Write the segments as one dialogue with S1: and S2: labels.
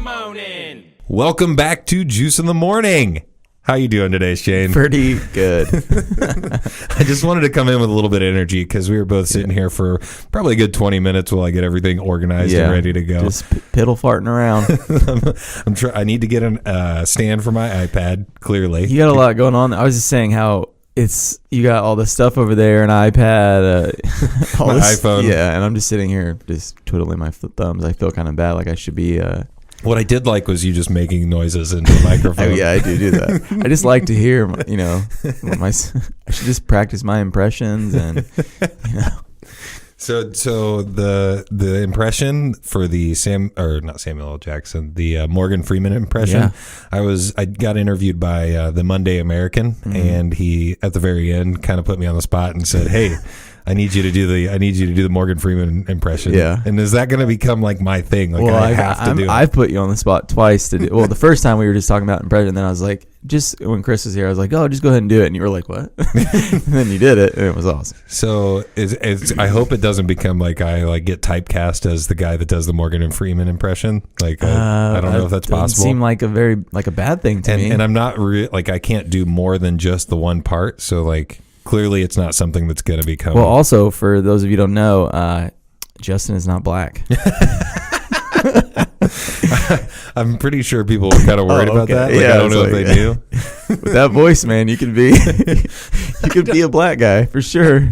S1: moaning.
S2: Welcome back to Juice in the Morning. How you doing today, Shane?
S3: Pretty good.
S2: I just wanted to come in with a little bit of energy because we were both sitting here for probably a good 20 minutes while I get everything organized and ready to go.
S3: Just piddle farting around.
S2: I need to get a stand for my iPad, clearly.
S3: You got a lot going on. I was just saying how you got all the stuff over there, an iPad, all
S2: my iPhone.
S3: Yeah, and I'm just sitting here just twiddling my thumbs. I feel kind of bad, like I should be...
S2: What I did like was you just making noises into the microphone.
S3: Oh, yeah, I do that. I just like to hear, I should just practice my impressions and,
S2: So the impression for the not Samuel L. Jackson, the Morgan Freeman impression, I got interviewed by the Monday American, and he at the very end kind of put me on the spot and said, "Hey, I need you to do the Morgan Freeman impression."
S3: Yeah.
S2: And is that going to become like my thing? Like I have to do it.
S3: I've put you on the spot twice to do. Well, the first time we were just talking about impression, and then I was like, just when Chris was here, I was like, "Oh, just go ahead and do it," and you were like, "What?" And then you did it, and it was awesome.
S2: So I hope it doesn't become like I get typecast as the guy that does the Morgan Freeman impression. Like I don't know if that's possible.
S3: Seem like a bad thing to me.
S2: And I'm not I can't do more than just the one part. So like. Clearly, it's not something that's going to become...
S3: Well, also, for those of you who don't know, Justin is not black.
S2: I'm pretty sure people were kind of worried about that. Like, I don't know if they knew.
S3: With that voice, man, you could be a black guy, for sure.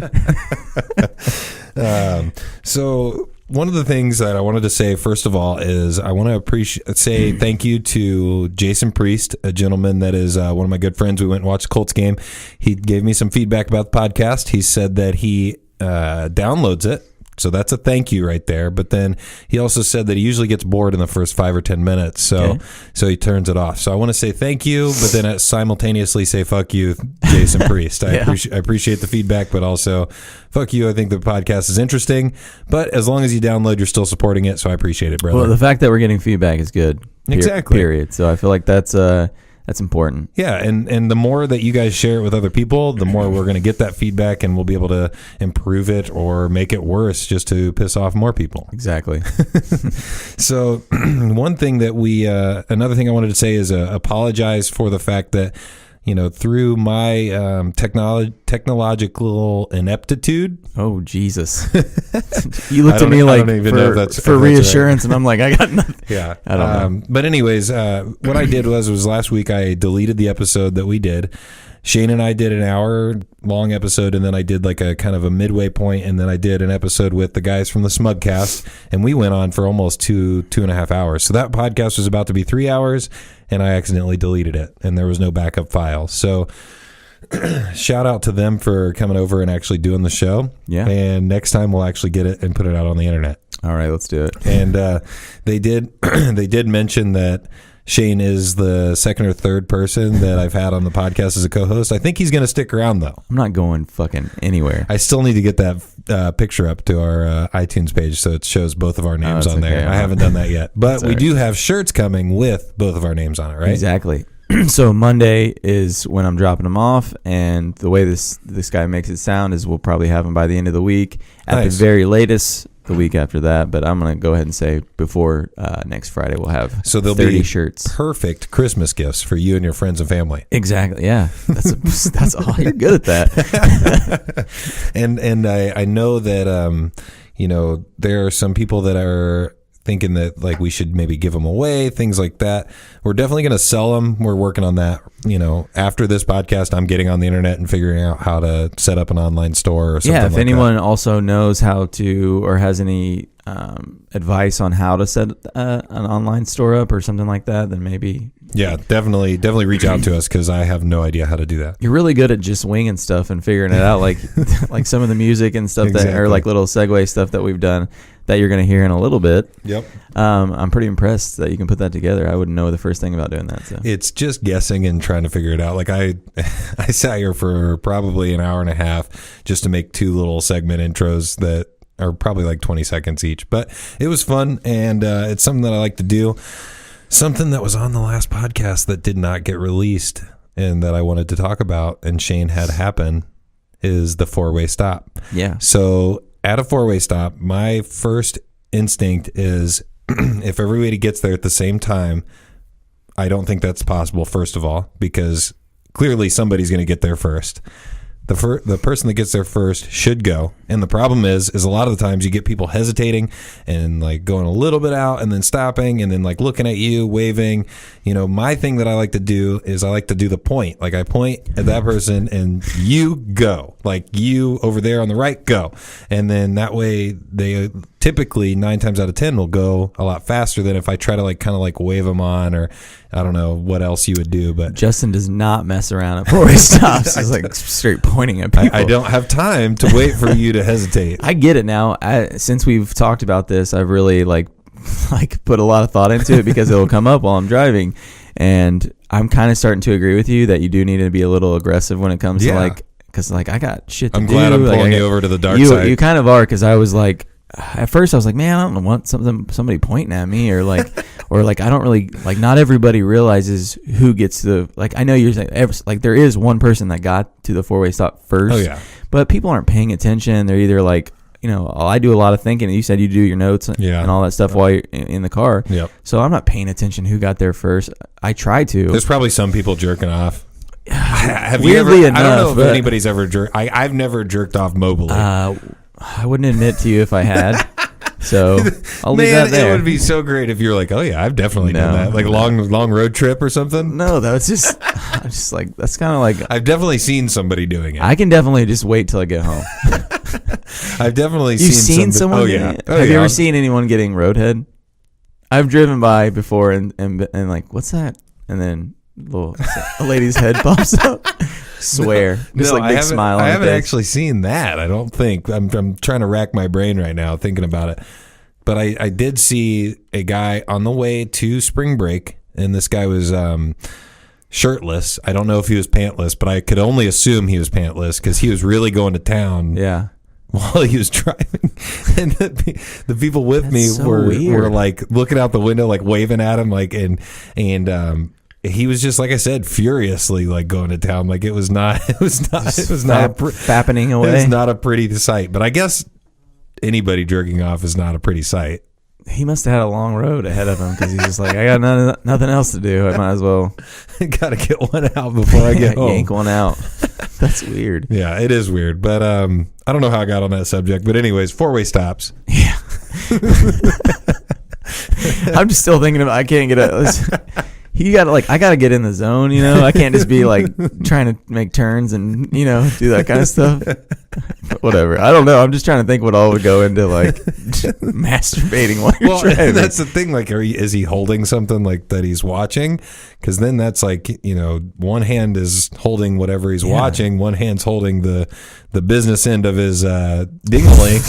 S2: So... One of the things that I wanted to say, first of all, is I want to say thank you to Jason Priest, a gentleman that is one of my good friends. We went and watched the Colts game. He gave me some feedback about the podcast. He said that he downloads it. So that's a thank you right there. But then he also said that he usually gets bored in the first 5 or 10 minutes. So he turns it off. So I want to say thank you, but then I simultaneously say fuck you, Jason Priest. I appreciate the feedback, but also fuck you. I think the podcast is interesting. But as long as you download, you're still supporting it. So I appreciate it, brother.
S3: Well, the fact that we're getting feedback is good.
S2: Exactly.
S3: Period. So I feel like that's important.
S2: Yeah, and the more that you guys share it with other people, the more we're going to get that feedback, and we'll be able to improve it or make it worse just to piss off more people.
S3: Exactly.
S2: So one thing that another thing I wanted to say is apologize for the fact that, through my technological ineptitude.
S3: Oh, Jesus. You looked at me like for reassurance, right. And I'm like, I got nothing.
S2: Yeah.
S3: I don't know.
S2: But anyways, what I did was last week I deleted the episode that we did. Shane and I did an hour-long episode, and then I did like a kind of a midway point, and then I did an episode with the guys from the Smugcast, and we went on for almost 2.5 hours. So that podcast was about to be 3 hours, and I accidentally deleted it, and there was no backup file. So shout out to them for coming over and actually doing the show.
S3: Yeah.
S2: And next time we'll actually get it and put it out on the internet.
S3: All right, let's do it.
S2: And they did mention that Shane is the second or third person that I've had on the podcast as a co-host. I think he's going to stick around, though.
S3: I'm not going fucking anywhere.
S2: I still need to get that picture up to our iTunes page so it shows both of our names on there. Okay. I haven't done that yet. But we do have shirts coming with both of our names on it, right?
S3: Exactly. So Monday is when I'm dropping them off, and the way this guy makes it sound is we'll probably have them by the end of the week. At the very latest, the week after that, but I'm going to go ahead and say before next Friday we'll have 30 shirts.
S2: Perfect Christmas gifts for you and your friends and family.
S3: Exactly, yeah. That's all. You're good at that.
S2: and I know that there are some people that are thinking that like we should maybe give them away, things like that. We're definitely going to sell them. We're working on that. After this podcast, I'm getting on the internet and figuring out how to set up an online store or something like that.
S3: Yeah, if anyone also knows how to or has any advice on how to set an online store up or something like that, then maybe...
S2: Yeah, definitely reach out to us because I have no idea how to do that.
S3: You're really good at just winging stuff and figuring it out, like some of the music and stuff that are like little segue stuff that we've done that you're going to hear in a little bit.
S2: Yep.
S3: I'm pretty impressed that you can put that together. I wouldn't know the first thing about doing that. So
S2: it's just guessing and trying to figure it out. Like I sat here for probably an hour and a half just to make 2 little segment intros that are probably like 20 seconds each, but it was fun, and it's something that I like to do. Something that was on the last podcast that did not get released and that I wanted to talk about and Shane had happen is the 4-way stop.
S3: Yeah.
S2: So at a 4-way stop, my first instinct is if everybody gets there at the same time, I don't think that's possible, first of all, because clearly somebody's going to get there first. The person that gets there first should go. And the problem is a lot of the times you get people hesitating and like going a little bit out and then stopping and then like looking at you, waving. You know, my thing that I like to do is I like to do the point. Like I point at that person and you go. Like you over there on the right, go. And then that way they typically 9 times out of 10 will go a lot faster than if I try to like kind of like wave them on, or I don't know what else you would do. But
S3: Justin does not mess around at four-way stops. He's like straight pointing at people.
S2: I don't have time to wait for you to hesitate.
S3: I get it now. Since we've talked about this, I've really like put a lot of thought into it because it will come up while I'm driving, and I'm kind of starting to agree with you that you do need to be a little aggressive when it comes to like, because like I got shit to do.
S2: I'm glad I'm pulling you over to the dark side.
S3: You kind of are, because I was like, at first I was like, man, I don't want somebody pointing at me, or like or like I don't really like, not everybody realizes who gets to like, I know you're saying like there is one person that got to the four-way stop first.
S2: Oh yeah.
S3: But people aren't paying attention. They're either like, you know, I do a lot of thinking. You said you do your notes and all that stuff while you're in the car.
S2: Yep.
S3: So I'm not paying attention who got there first. I try to.
S2: There's probably some people jerking off. Have
S3: Weirdly
S2: you ever?
S3: enough,
S2: I don't know if anybody's ever jerked. I've never jerked off mobily.
S3: I wouldn't admit to you if I had. So I'll leave that there.
S2: It would be so great if you're like, oh yeah, I've definitely done that. Like long road trip or something.
S3: No, that was just, I'm just like, that's kind of like,
S2: I've definitely seen somebody doing it.
S3: I can definitely just wait till I get home.
S2: I've definitely
S3: You've seen someone.
S2: Oh yeah.
S3: Have you ever seen anyone getting roadhead? I've driven by before and like, what's that? And then a lady's head pops up. Swear. Just like big smile on
S2: I
S3: her
S2: haven't
S3: face.
S2: actually seen that. I don't think. I'm trying to rack my brain right now thinking about it. But I did see a guy on the way to spring break, and this guy was shirtless. I don't know if he was pantless, but I could only assume he was pantless because he was really going to town.
S3: Yeah.
S2: While he was driving, and the people with me were like looking out the window, like waving at him, like and he was just, like I said, furiously like going to town. Like it was not
S3: fapping away.
S2: It was not a pretty sight. But I guess anybody jerking off is not a pretty sight.
S3: He must have had a long road ahead of him because he's just like, I got nothing else to do. I might as well.
S2: Got to get one out before I get home.
S3: Yank one out. That's weird.
S2: Yeah, it is weird. But I don't know how I got on that subject. But anyways, four-way stops.
S3: Yeah. I'm just still thinking about, I can't get you got to like, I got to get in the zone, you know? I can't just be like trying to make turns and, you know, do that kind of stuff. Whatever. I don't know. I'm just trying to think what all would go into like masturbating while you're driving.
S2: That's the thing. Like, is he holding something like that he's watching? Because then that's like, you know, one hand is holding whatever he's watching. One hand's holding the business end of his ding-a-ling.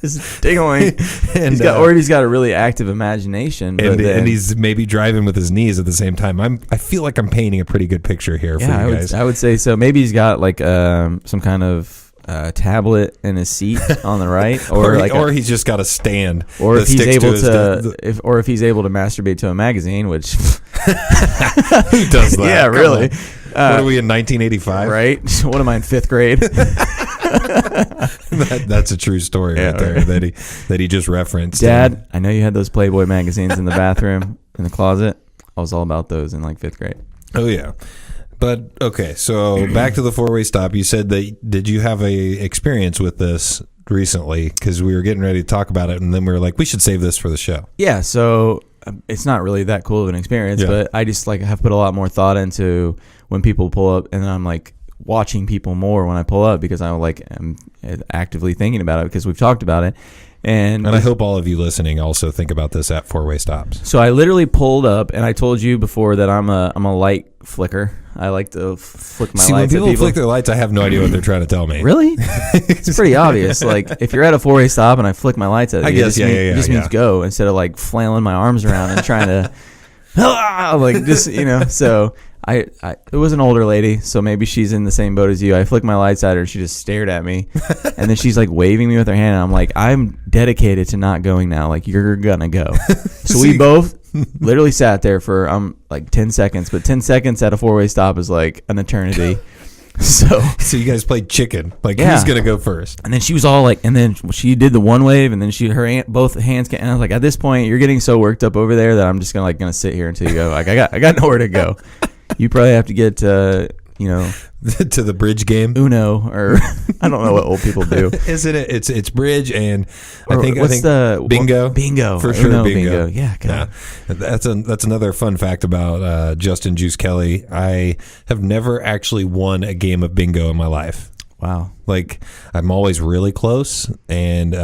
S3: His ding-a-ling. And he's got a really active imagination.
S2: And he's maybe driving with his knees at the same time. I feel like I'm painting a pretty good picture here for you guys.
S3: I would say so. Maybe he's got like some kind of tablet in his seat on the right, or
S2: he's just got a stand,
S3: or if he's able to, if he's able to masturbate to a magazine, which
S2: who does that?
S3: Yeah, really.
S2: What are we in 1985?
S3: Right? What am I in 5th grade?
S2: That's a true story right there that he just referenced.
S3: Dad, I know you had those Playboy magazines in the bathroom in the closet. I was all about those in like 5th grade.
S2: Oh yeah. But okay, so back to the four-way stop. You said that, did you have a experience with this recently? Because we were getting ready to talk about it, and then we were like, we should save this for the show.
S3: Yeah, so it's not really that cool of an experience, but I just like have put a lot more thought into when people pull up, and then I'm like watching people more when I pull up because I'm actively thinking about it because we've talked about it. And
S2: I hope all of you listening also think about this at four-way stops.
S3: So I literally pulled up, and I told you before that I'm a light flicker. I like to flick my lights
S2: when people
S3: at people.
S2: Flick their lights, I have no idea what they're trying to tell me.
S3: Really? It's pretty obvious. Like if you're at a four-way stop and I flick my lights at you, it just means go instead of like flailing my arms around and trying to like just, you know. So I it was an older lady, so maybe she's in the same boat as you. I flicked my lights at her, and she just stared at me, and then she's like waving me with her hand, and I'm like, I'm dedicated to not going now. Like you're gonna go. So we both literally sat there for like 10 seconds, but 10 seconds at a four-way stop is like an eternity. So
S2: you guys played chicken. Like,
S3: Yeah.
S2: who's gonna go first?
S3: And then she was all like, and then she did the one wave, and then both hands. And I was like, at this point, you're getting so worked up over there that I'm just gonna sit here until you go. Like, I got nowhere to go. You probably have to get
S2: to the bridge game.
S3: Uno, or I don't know what old people do.
S2: Isn't it? It's bridge, and
S3: I think
S2: the bingo.
S3: Bingo
S2: For sure,
S3: Uno,
S2: bingo.
S3: Yeah, God.
S2: That's another fun fact about Justin Juice Kelly. I have never actually won a game of bingo in my life.
S3: Wow.
S2: Like, I'm always really close, and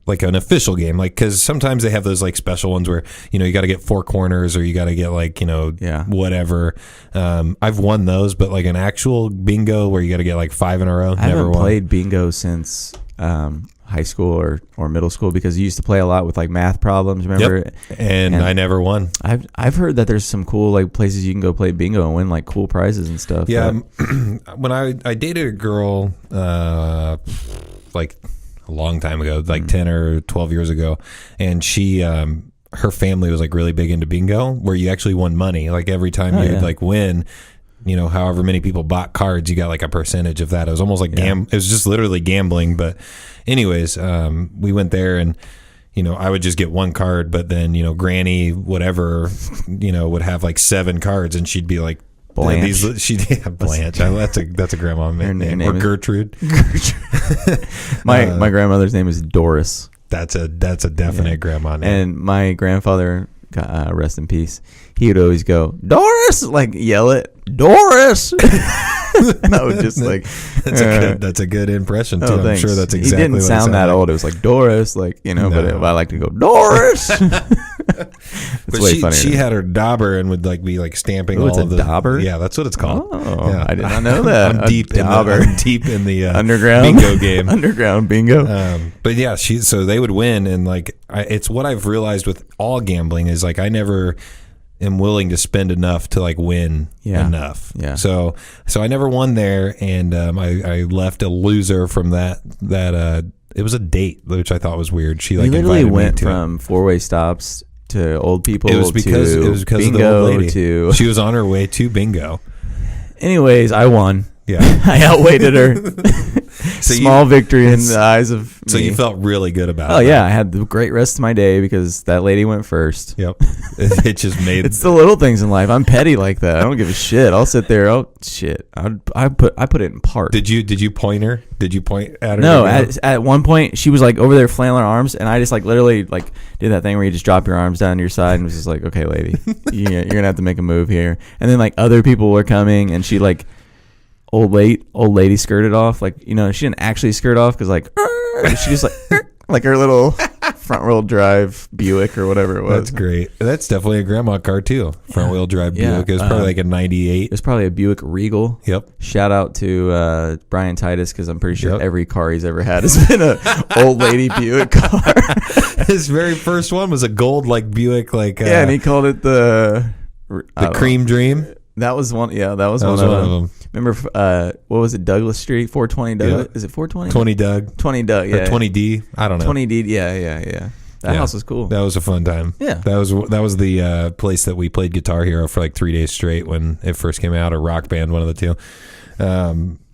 S2: like an official game, like, because sometimes they have those like special ones where you got to get 4 corners, or you got to get like whatever. I've won those, but like an actual bingo where you got to get like 5 in a row.
S3: I haven't played bingo since high school or middle school, because you used to play a lot with like math problems, remember?
S2: Yep. And I never won.
S3: I've heard that there's some cool like places you can go play bingo and win like cool prizes and stuff.
S2: Yeah. When I dated a girl like a long time ago, like 10 or 12 years ago, and she her family was like really big into bingo, where you actually won money. Like every time you'd like win, however many people bought cards, you got like a percentage of that. It was almost like it was just literally gambling. But anyways, we went there, and I would just get 1 card, but then Granny whatever would have like 7 cards, and she'd be like
S3: Blanche.
S2: Blanche. That's a grandma name. Or Gertrude.
S3: My grandmother's name is Doris.
S2: That's a definite grandma name.
S3: And my grandfather, rest in peace, he would always go, Doris, like yell it, Doris. And I would just like,
S2: that's a good impression too. I'm sure that's exactly.
S3: He didn't sound that old. It was like Doris, like but I like to go Doris.
S2: But she had her dauber and would like be like stamping all of the
S3: dauber.
S2: Yeah, that's what it's called.
S3: Oh, yeah. I did not know that.
S2: I'm deep in the
S3: underground
S2: bingo game.
S3: Underground bingo.
S2: But yeah, so they would win, and like it's what I've realized with all gambling is like I never am willing to spend enough to like win enough.
S3: Yeah.
S2: So I never won there, and I left a loser from that. It was a date, which I thought was weird. She like
S3: literally
S2: invited
S3: went
S2: me to
S3: from 4-way stops to old people.
S2: It was because
S3: bingo
S2: of the old lady. She was on her way to bingo.
S3: Anyways, I won.
S2: Yeah,
S3: I outweighted her. Small victory in the eyes of me.
S2: So you felt really good about it.
S3: Oh yeah, I had the great rest of my day because that lady went first.
S2: Yep. It just made
S3: it's the little things in life. I'm petty like that. I don't give a shit. I'll sit there. Oh shit. I put it in part.
S2: Did you point her? Did you point at her?
S3: No. At one point she was like over there flailing her arms, and I just like literally like did that thing where you just drop your arms down to your side and was just like, okay, lady, you're gonna have to make a move here. And then like other people were coming, and she like. Old lady skirted off, like she didn't actually skirt off because like she just like her little front wheel drive Buick or whatever it was.
S2: That's great. That's definitely a grandma car too. Front wheel drive Buick. It was probably like a '98.
S3: It was probably a Buick Regal.
S2: Yep.
S3: Shout out to Brian Titus, because I'm pretty sure every car he's ever had has been a old lady Buick car.
S2: His very first one was a gold like Buick, like
S3: and he called it the
S2: Cream Dream.
S3: That was one. Yeah, that was one of them. Remember, what was it? Douglas Street, 420 Douglas. Yeah. Is it 420?
S2: 20 Doug.
S3: 20 Doug. Yeah.
S2: Or 20D. I don't know.
S3: 20D. Yeah. That house was cool.
S2: That was a fun time.
S3: Yeah.
S2: That was the place that we played Guitar Hero for like 3 days straight when it first came out, or Rock Band, one of the two.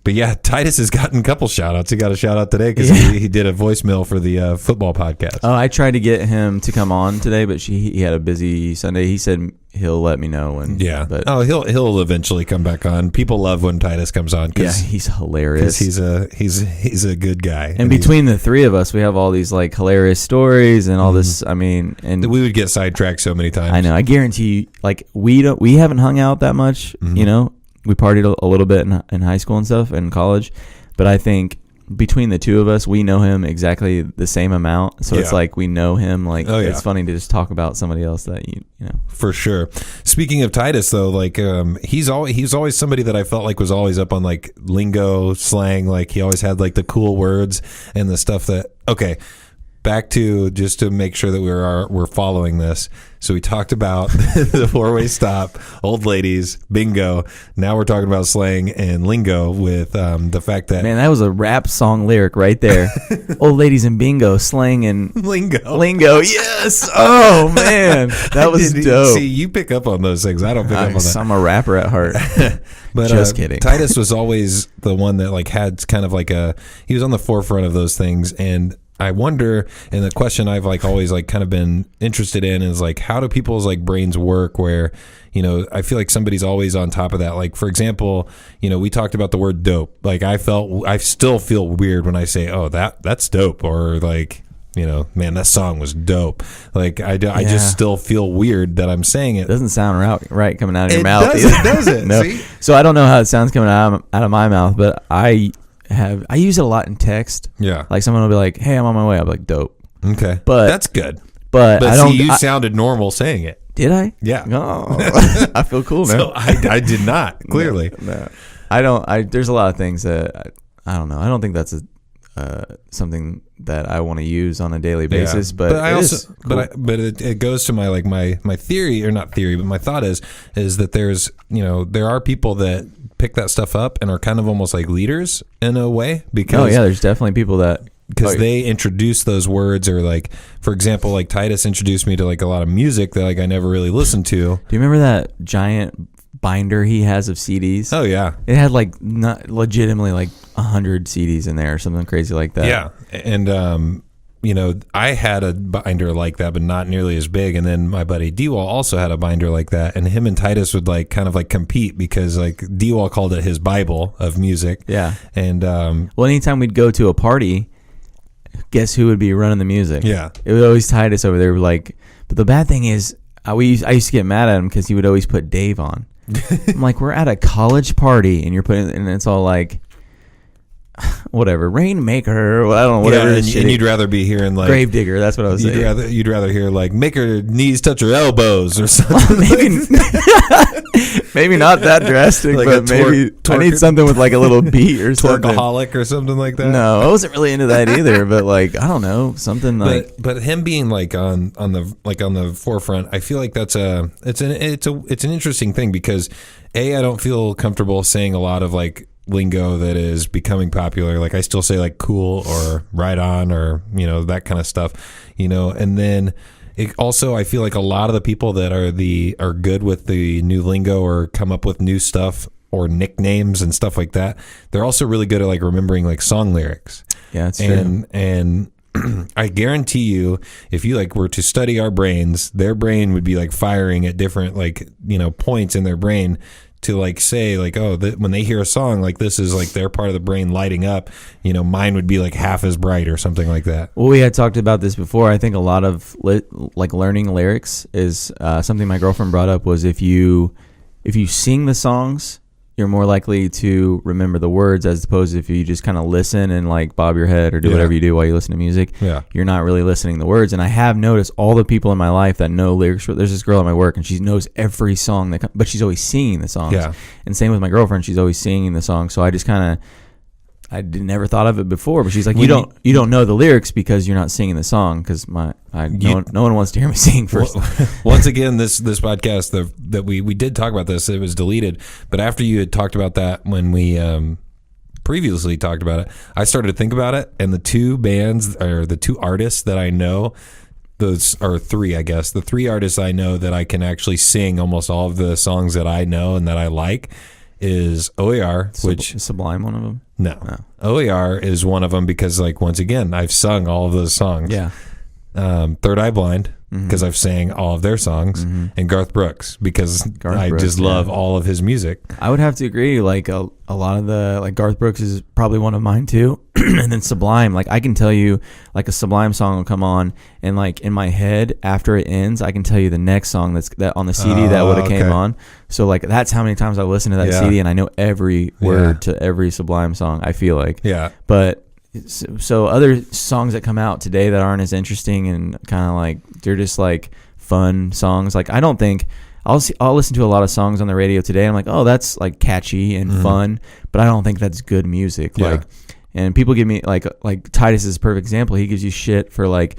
S2: But yeah, Titus has gotten a couple shout outs. He got a shout out today because he did a voicemail for the football podcast.
S3: Oh, I tried to get him to come on today, but he had a busy Sunday. He said he'll let me know when.
S2: Yeah.
S3: But
S2: he'll eventually come back on. People love when Titus comes on.
S3: He's hilarious.
S2: He's a good guy.
S3: And between the three of us, we have all these like hilarious stories and all this. I mean, and
S2: we would get sidetracked so many times.
S3: I know. I guarantee you, like we haven't hung out that much.
S2: Mm-hmm.
S3: We partied a little bit in high school and stuff and college, but I think between the two of us, we know him exactly the same amount. So it's like we know him. Like it's funny to just talk about somebody else that you know. For
S2: sure. Speaking of Titus, though, like he's always somebody that I felt like was always up on like lingo, slang. Like he always had like the cool words and the stuff that. Okay, back to just to make sure that we're following this. So we talked about the four-way stop, old ladies, bingo. Now we're talking about slang and lingo with the fact that...
S3: Man, that was a rap song lyric right there. Old ladies and bingo, slang and... Lingo, yes! Oh, man. That was dope.
S2: See, you pick up on those things. I don't pick up on that.
S3: I'm a rapper at heart.
S2: But
S3: just kidding.
S2: Titus was always the one that like had kind of like he was on the forefront of those things. And I wonder, and the question I've like always like kind of been interested in is like, how do people's like brains work where, you know, I feel like somebody's always on top of that. Like, for example, you know, we talked about the word dope. Like I still feel weird when I say, oh, that's dope. Or like, you know, man, that song was dope. Like I just still feel weird that I'm saying it.
S3: It doesn't sound right coming out of your mouth.
S2: It doesn't.
S3: No.
S2: See?
S3: So I don't know how it sounds coming out of my mouth, but I use it a lot in text.
S2: Yeah.
S3: Like someone will be like, hey, I'm on my way. I'll be like, dope.
S2: Okay.
S3: But
S2: that's good.
S3: But I don't.
S2: See, you sounded normal saying it.
S3: Did I?
S2: Yeah.
S3: Oh, I feel cool now.
S2: So I did not, clearly.
S3: No. I don't. There's a lot of things that I don't know. I don't think that's something that I want to use on a daily basis. But
S2: I also, cool. but it goes to my like my theory, or not theory, but my thought is that there's, you know, there are people that pick that stuff up and are kind of almost like leaders in a way, because
S3: there's definitely people that
S2: they introduce those words, or like, for example, like Titus introduced me to like a lot of music that like I never really listened to.
S3: Do you remember that giant binder he has of CDs?
S2: Oh yeah,
S3: it had like not legitimately like 100 CDs in there or something crazy like that.
S2: Yeah, and you know, I had a binder like that, but not nearly as big. And then my buddy D-Wall also had a binder like that, and him and Titus would like kind of like compete, because like D-Wall called it his Bible of music.
S3: Yeah,
S2: and
S3: well, anytime we'd go to a party, guess who would be running the music?
S2: Yeah,
S3: it would always Titus over there. Like, but the bad thing is, I used to get mad at him because he would always put Dave on. I'm like, we're at a college party and you're putting, and it's all like, whatever, Rainmaker, I don't know, whatever.
S2: And you'd rather be hearing like
S3: Gravedigger. That's what I was saying.
S2: You'd rather hear like make her knees touch her elbows or something.
S3: Maybe not that drastic, like, but maybe I need something with like a little beat or something.
S2: Twerkaholic or something like that.
S3: No, I wasn't really into that either. But like, I don't know, something like.
S2: But him being like on the forefront, I feel like it's an interesting thing, because I don't feel comfortable saying a lot of like lingo that is becoming popular. Like I still say like cool or right on, or, you know, that kind of stuff, you know. And then it also, I feel like a lot of the people that are good with the new lingo or come up with new stuff or nicknames and stuff like that, they're also really good at like remembering like song lyrics.
S3: Yeah, that's true.
S2: And I guarantee you, if you like were to study our brains, their brain would be like firing at different like, you know, points in their brain to like say like, oh, when they hear a song, like this is like their part of the brain lighting up. You know, mine would be like half as bright or something like that.
S3: Well, we had talked about this before. I think a lot of like learning lyrics is something my girlfriend brought up, was if you sing the songs, you're more likely to remember the words, as opposed to if you just kind of listen and like bob your head or do whatever you do while you listen to music. Yeah, you're not really listening to the words. And I have noticed all the people in my life that know lyrics. There's this girl at my work, and she knows every song but she's always singing the songs. Yeah, and same with my girlfriend, she's always singing the song. So I just kind of, never thought of it before, but she's like, you don't know the lyrics because you're not singing the song. Because no one wants to hear me sing first.
S2: Once again, this podcast that we did talk about this, it was deleted, but after you had talked about that when we previously talked about it, I started to think about it, and the two bands, or the two artists that I know, those are three, I guess, the three artists I know that I can actually sing almost all of the songs that I know and that I like is OER, which
S3: is Sublime one of them.
S2: No. OER is one of them, because like, once again, I've sung all of those songs.
S3: Yeah.
S2: Third Eye Blind, because I've sang all of their songs, and Garth Brooks, because I just love all of his music.
S3: I would have to agree. Like a lot of the, like Garth Brooks is probably one of mine too. And then Sublime, like I can tell you, like a Sublime song will come on, and like in my head after it ends, I can tell you the next song that on the CD that would have came on. So like that's how many times I've listened to that CD, and I know every word to every Sublime song, I feel like. Yeah. But so other songs that come out today that aren't as interesting and kind of like, they're just like fun songs. Like I don't think I'll listen to a lot of songs on the radio today, and I'm like, oh, that's like catchy and fun, but I don't think that's good music. Yeah. Like, And people give me like Titus is a perfect example. He gives you shit for like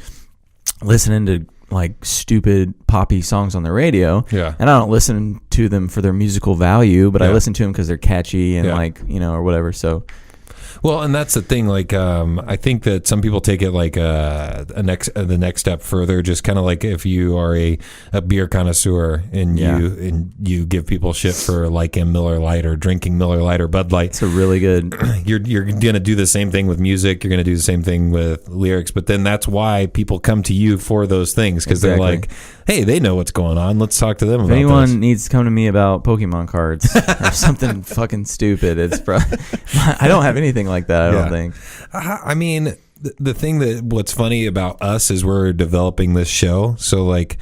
S3: listening to like stupid poppy songs on the radio.
S2: Yeah.
S3: And I don't listen to them for their musical value, but I listen to them because they're catchy and like, you know, or whatever. So.
S2: Well, and that's the thing. Like, I think that some people take it like the next step further. Just kind of like if you are a beer connoisseur and you give people shit for liking Miller Lite or drinking Miller Lite or Bud Light.
S3: It's a really good.
S2: You're gonna do the same thing with music. You're gonna do the same thing with lyrics. But then that's why people come to you for those things because they're like, hey, they know what's going on. Let's talk to them about
S3: anyone
S2: this.
S3: Needs to come to me about Pokemon cards or something fucking stupid, it's I don't have anything like that. I don't think.
S2: I mean, the thing what's funny about us is we're developing this show, so like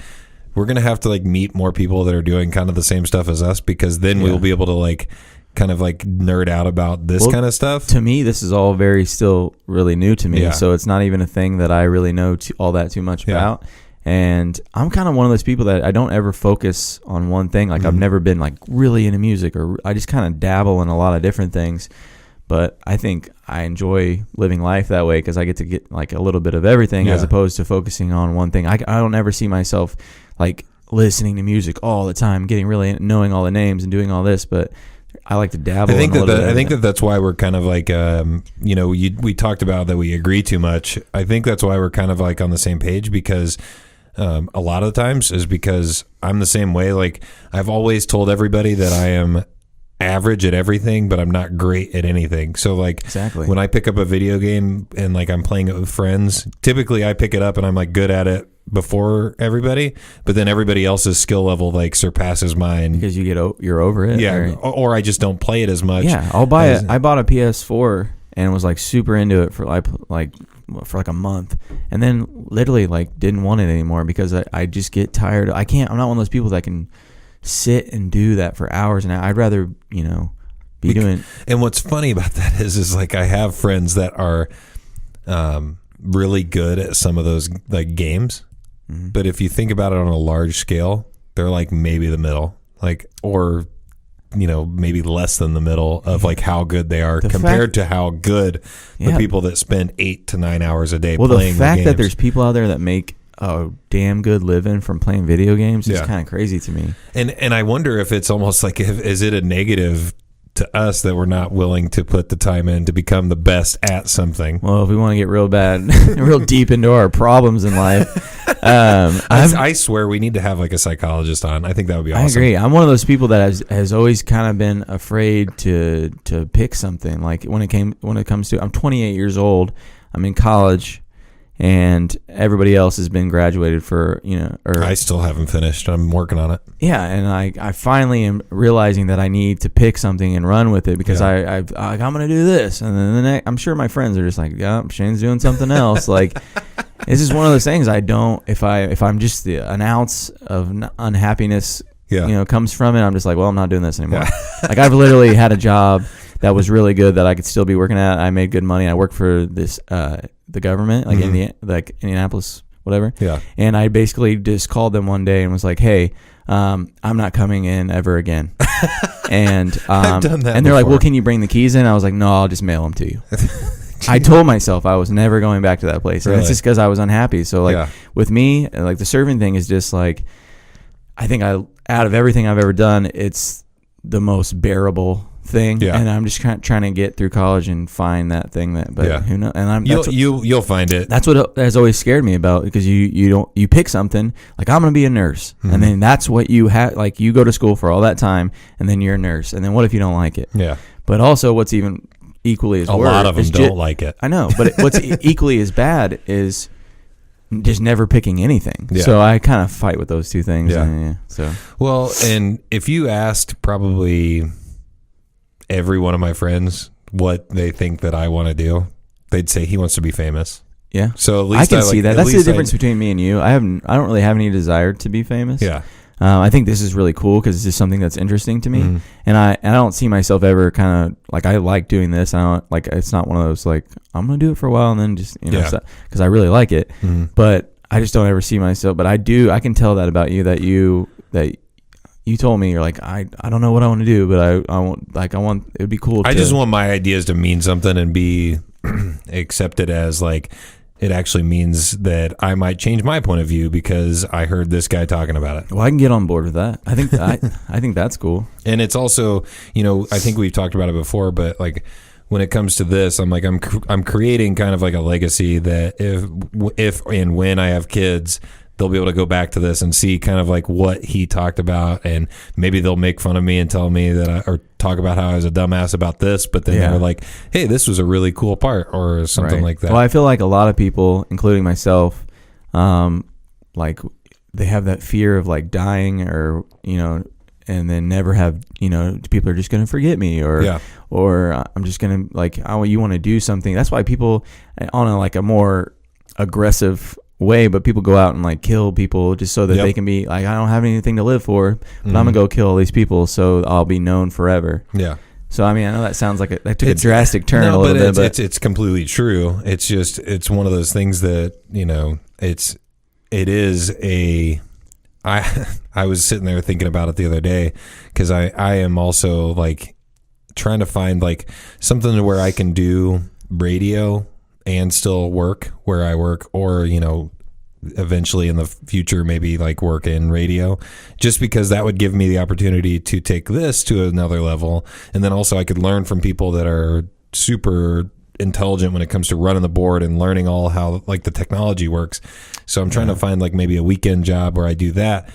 S2: we're gonna have to like meet more people that are doing kind of the same stuff as us, because then we'll be able to like kind of like nerd out about this kind of stuff.
S3: To me, this is all very still really new to me, so it's not even a thing that I really know all that too much about. And I'm kind of one of those people that I don't ever focus on one thing. Like I've never been like really into music, or I just kind of dabble in a lot of different things. But I think I enjoy living life that way because I get to get like a little bit of everything as opposed to focusing on one thing. I don't ever see myself like listening to music all the time, getting really knowing all the names and doing all this. But I like to dabble. I
S2: think that's why we're kind of like, you know, we talked about that we agree too much. I think that's why we're kind of like on the same page, because a lot of the times is because I'm the same way. Like I've always told everybody that I am average at everything, but I'm not great at anything. So like when I pick up a video game and like I'm playing it with friends, typically I pick it up and I'm like good at it before everybody, but then everybody else's skill level like surpasses mine
S3: because you're over it.
S2: Yeah, or I just don't play it as much.
S3: Yeah, I bought a PS4 and was like super into it for like a month, and then literally like didn't want it anymore because I just get tired. I'm not one of those people that can sit and do that for hours, and I'd rather, you know, be doing. And
S2: what's funny about that is like I have friends that are really good at some of those like games, but if you think about it on a large scale, they're like maybe the middle, like, or you know, maybe less than the middle of like how good they are compared to how good the people that spend 8 to 9 hours a day playing
S3: the fact
S2: games.
S3: That there's people out there that make a damn good living from playing video games is kind of crazy to me.
S2: And I wonder if it's almost like, is it a negative to us that we're not willing to put the time in to become the best at something?
S3: Well, if we want to get real bad, real deep into our problems in life,
S2: I swear we need to have like a psychologist on. I think that would be awesome.
S3: I agree. I'm one of those people that has always kind of been afraid to pick something. Like when it comes to, I'm 28 years old, I'm in college, and everybody else has been graduated for, you know, or
S2: I still haven't finished. I'm working on it.
S3: Yeah, and I finally am realizing that I need to pick something and run with it because I'm going to do this, and then I'm sure my friends are just like, yeah, Shane's doing something else. Like, this is one of those things I don't. If I'm just an ounce of unhappiness, you know, comes from it, I'm just like, well, I'm not doing this anymore. Like I've literally had a job that was really good that I could still be working at. I made good money. I worked for this. The government, like Indianapolis, whatever. Yeah. And I basically just called them one day and was like, "Hey, I'm not coming in ever again." And
S2: I've done that.
S3: And they're like, "Well, can you bring the keys in?" I was like, "No, I'll just mail them to you." I told myself I was never going back to that place, and it's just because I was unhappy. So like with me, like the serving thing is just like, I think out of everything I've ever done, it's the most bearable thing, and I'm just trying to get through college and find that thing who knows? And
S2: you'll find it.
S3: That's what has always scared me about, because you pick something like, I'm gonna be a nurse, and then that's what you have. Like you go to school for all that time, and then you're a nurse, and then what if you don't like it? Yeah. But also, what's even equally as
S2: a lot of them don't like it.
S3: I know, but what's equally as bad is just never picking anything. Yeah. So I kind of fight with those two things. So
S2: well, and if you asked probably every one of my friends what they think that I want to do, they'd say he wants to be famous.
S3: Yeah.
S2: So at least
S3: I can see that. That's the difference between me and you. I don't really have any desire to be famous.
S2: Yeah.
S3: I think this is really cool because it's just something that's interesting to me, and I don't see myself ever kind of like, I like doing this. I don't like, it's not one of those like, I'm gonna do it for a while and then just, you know, because I really like it, but I just don't ever see myself. But I can tell that about you, that you told me, you're like, I don't know what I want to do, but I want it would be cool.
S2: I just want my ideas to mean something and be accept it as like, it actually means that I might change my point of view because I heard this guy talking about it.
S3: Well, I can get on board with that. I think I think that's cool.
S2: And it's also, I think we've talked about it before, but like when it comes to this, I'm like, I'm creating kind of like a legacy that if and when I have kids, they'll be able to go back to this and see kind of like what he talked about, and maybe they'll make fun of me and tell me that or talk about how I was a dumbass about this, but then they're like, hey, this was a really cool part or something like that.
S3: Well, I feel like a lot of people, including myself, like they have that fear of like dying or, and then never have, people are just going to forget me or I'm just going to like, oh, you want to do something. That's why people on a more aggressive way, but people go out and like kill people just so that they can be like, I don't have anything to live for, but I'm gonna go kill all these people so I'll be known forever. Yeah. So I mean, I know that sounds like that took a drastic turn a little bit, but
S2: it's completely true. It's just, it's one of those things that, it is a, I was sitting there thinking about it the other day because I am also like trying to find like something to where I can do radio and still work where I work, or, eventually in the future, maybe like work in radio, just because that would give me the opportunity to take this to another level. And then also I could learn from people that are super intelligent when it comes to running the board and learning all how like the technology works. So I'm trying to find like maybe a weekend job where I do that.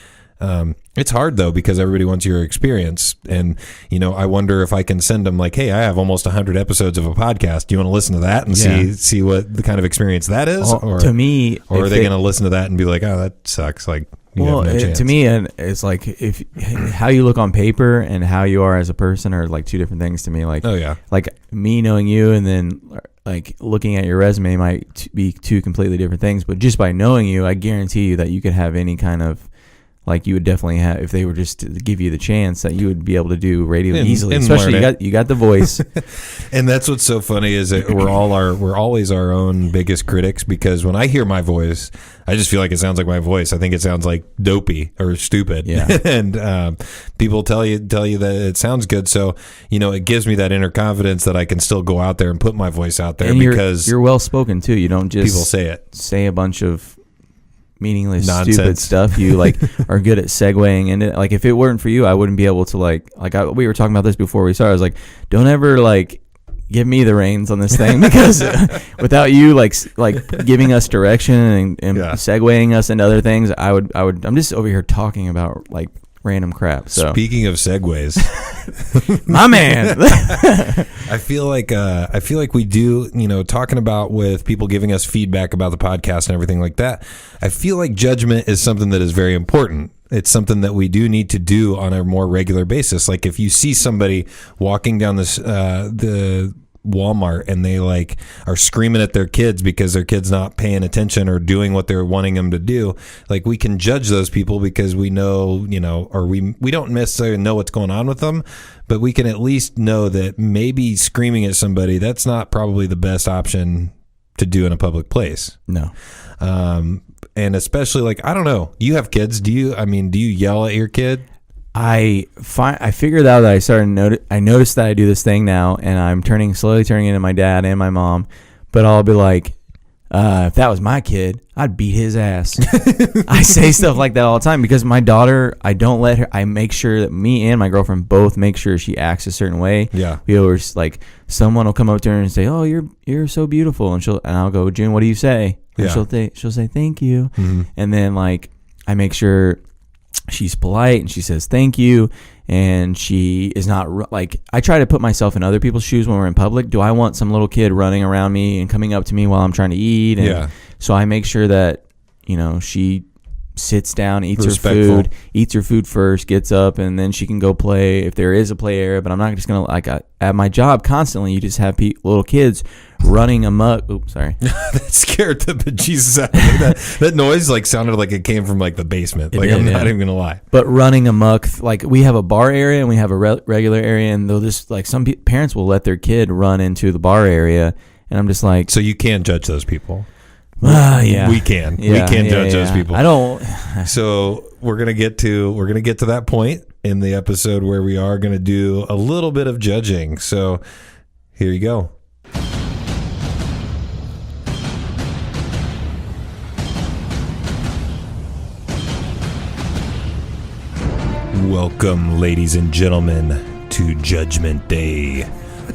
S2: It's hard though, because everybody wants your experience. And, I wonder if I can send them like, hey, I have almost 100 episodes of a podcast. Do you want to listen to that and see what the kind of experience that is?
S3: Well, or to me,
S2: or are they going to listen to that and be like, oh, that sucks. Like,
S3: to me, it's like if how you look on paper and how you are as a person are like two different things to me. Like, like me knowing you and then like looking at your resume might be two completely different things. But just by knowing you, I guarantee you that you could have any kind of, like you would definitely have, if they were just to give you the chance, that you would be able to do radio easily. Especially you got the voice.
S2: And that's what's so funny is that we're always our own biggest critics, because when I hear my voice, I just feel like it sounds like my voice. I think it sounds like dopey or stupid. Yeah. And people tell you that it sounds good. So, it gives me that inner confidence that I can still go out there and put my voice out there, and because
S3: you're well spoken too. You don't just
S2: people
S3: say a bunch of meaningless,
S2: nonsense,
S3: stupid stuff. You like are good at segueing, and like if it weren't for you, I wouldn't be able to we were talking about this before we started. I was like, don't ever like give me the reins on this thing, because without you like giving us direction and segueing us into other things, I would. I'm just over here talking about like random crap. So
S2: speaking of segues,
S3: my man,
S2: I feel like we do, talking about with people giving us feedback about the podcast and everything like that. I feel like judgment is something that is very important. It's something that we do need to do on a more regular basis. Like if you see somebody walking down the Walmart and they like are screaming at their kids because their kid's not paying attention or doing what they're wanting them to do, like we can judge those people because we know, or we don't necessarily know what's going on with them, but we can at least know that maybe screaming at somebody, that's not probably the best option to do in a public place.
S3: No.
S2: And especially like, I don't know, you have kids. Do you yell at your kid?
S3: I figured out that I noticed that I do this thing now, and I'm slowly turning into my dad and my mom. But I'll be like, if that was my kid, I'd beat his ass. I say stuff like that all the time because my daughter, I don't let her. I make sure that me and my girlfriend both make sure she acts a certain way. Yeah, we always like someone will come up to her and say, "Oh, you're so beautiful," and I'll go, "June, what do you say?" And she'll say, "Thank you," and then like I make sure she's polite and she says thank you, and she is not like, I try to put myself in other people's shoes when we're in public. Do I want some little kid running around me and coming up to me while I'm trying to eat? And so I make sure that she sits down, eats her food first, gets up, and then she can go play if there is a play area. But I'm not just gonna at my job constantly. You just have little kids running amok. Oops, sorry.
S2: That scared the bejesus out of me. That noise sounded like it came from the basement. I'm not even gonna lie.
S3: But running amok, we have a bar area and we have a regular area, and they'll just some parents will let their kid run into the bar area, and I'm just like,
S2: so you can't judge those people.
S3: Yeah,
S2: we can. Yeah, we can judge those people.
S3: I don't.
S2: So we're gonna get to that point in the episode where we are gonna do a little bit of judging. So here you go. Welcome, ladies and gentlemen, to Judgment Day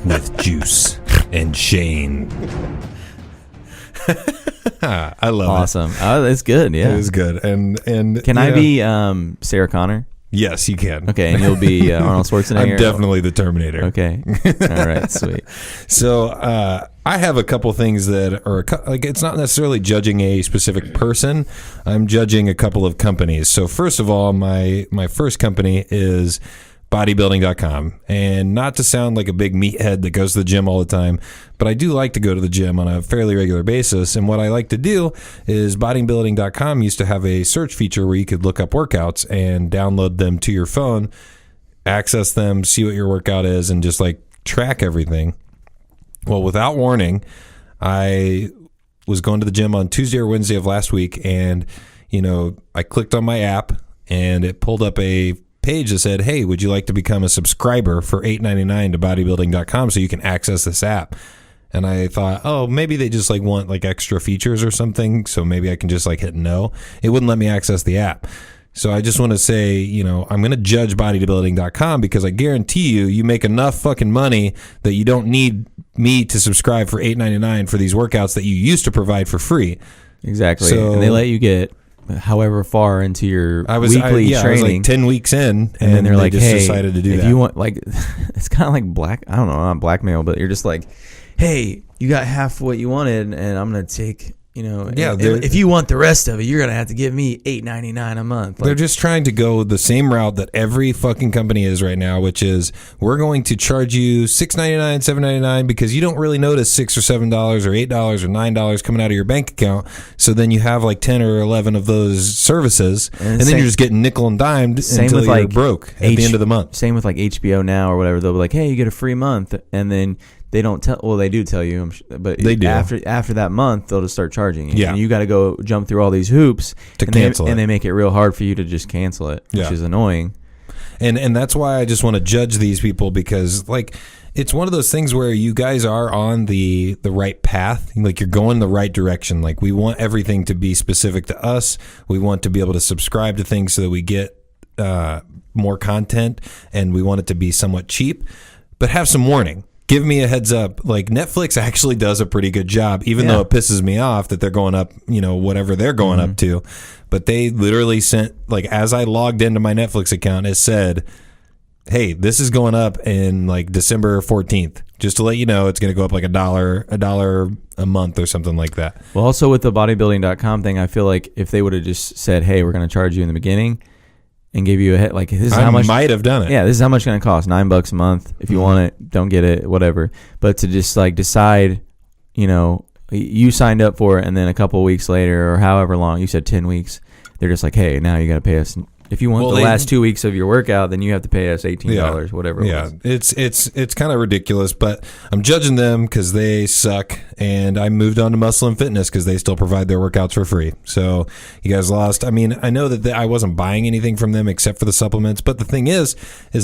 S2: with Juice and Shane. I love
S3: awesome. Oh, that's good. Yeah,
S2: it was good. And
S3: can I be Sarah Connor?
S2: Yes, you can.
S3: Okay, and you'll be Arnold Schwarzenegger.
S2: I'm definitely the Terminator.
S3: Okay. All right. Sweet.
S2: So I have a couple things that are like, it's not necessarily judging a specific person. I'm judging a couple of companies. So first of all, my first company is bodybuilding.com. And not to sound like a big meathead that goes to the gym all the time, but I do like to go to the gym on a fairly regular basis. And what I like to do is bodybuilding.com used to have a search feature where you could look up workouts and download them to your phone, access them, see what your workout is, and just like track everything. Well, without warning, I was going to the gym on Tuesday or Wednesday of last week, and I clicked on my app and it pulled up a page that said, hey, would you like to become a subscriber for $8.99 to bodybuilding.com so you can access this app? And I thought, oh, maybe they just like want like extra features or something, so maybe I can just like hit no. It wouldn't let me access the app. So I just want to say, I'm going to judge bodybuilding.com because I guarantee you make enough fucking money that you don't need me to subscribe for $8.99 for these workouts that you used to provide for free.
S3: Exactly.
S2: So,
S3: and they let you get however far into your weekly training.
S2: I was like 10 weeks in, and then
S3: they're like,
S2: just
S3: hey,
S2: decided to do
S3: if
S2: that.
S3: You want, like, it's kind of like not blackmail, but you're just like, hey, you got half what you wanted, and I'm going to take, if you want the rest of it, you're going to have to give me $8.99 a month.
S2: They're just trying to go the same route that every fucking company is right now, which is we're going to charge you $6.99, $7.99 because you don't really notice $6 or $7 or $8 or $9 coming out of your bank account. So then you have like 10 or 11 of those services, and then you're just getgetting nickel and dimed until you're like broke at the end of the month.
S3: Same with like HBO Now or whatever. They'll be like, hey, you get a free month, and then they don't tell. Well, they do tell you, but they do. After that month, they'll just start charging you.
S2: Yeah,
S3: and you got to go jump through all these hoops
S2: to cancel it,
S3: and they make it real hard for you to just cancel it, which is annoying.
S2: And that's why I just want to judge these people, because like it's one of those things where you guys are on the right path, like you're going the right direction. Like we want everything to be specific to us. We want to be able to subscribe to things so that we get more content, and we want it to be somewhat cheap, but have some warning. Give me a heads up. Like Netflix actually does a pretty good job, even though it pisses me off that they're going up, whatever they're going up to. But they literally sent, like, as I logged into my Netflix account, it said, hey, this is going up in like December 14th. Just to let you know, it's going to go up like $1 a month or something like that.
S3: Well, also with the bodybuilding.com thing, I feel like if they would have just said, hey, we're going to charge you in the beginning, and give you a hit, like, this is how much. I
S2: might have done it.
S3: Yeah, this is how much it's going to cost. $9 a month. If you want it, don't get it, whatever. But to just like decide, you signed up for it, and then a couple of weeks later, or however long, you said 10 weeks, they're just like, hey, now you got to pay us. If you want the last 2 weeks of your workout, then you have to pay us $18, whatever it was.
S2: It's kind of ridiculous, but I'm judging them because they suck, and I moved on to Muscle and Fitness because they still provide their workouts for free. So you guys lost. I mean, I know that I wasn't buying anything from them except for the supplements, but the thing is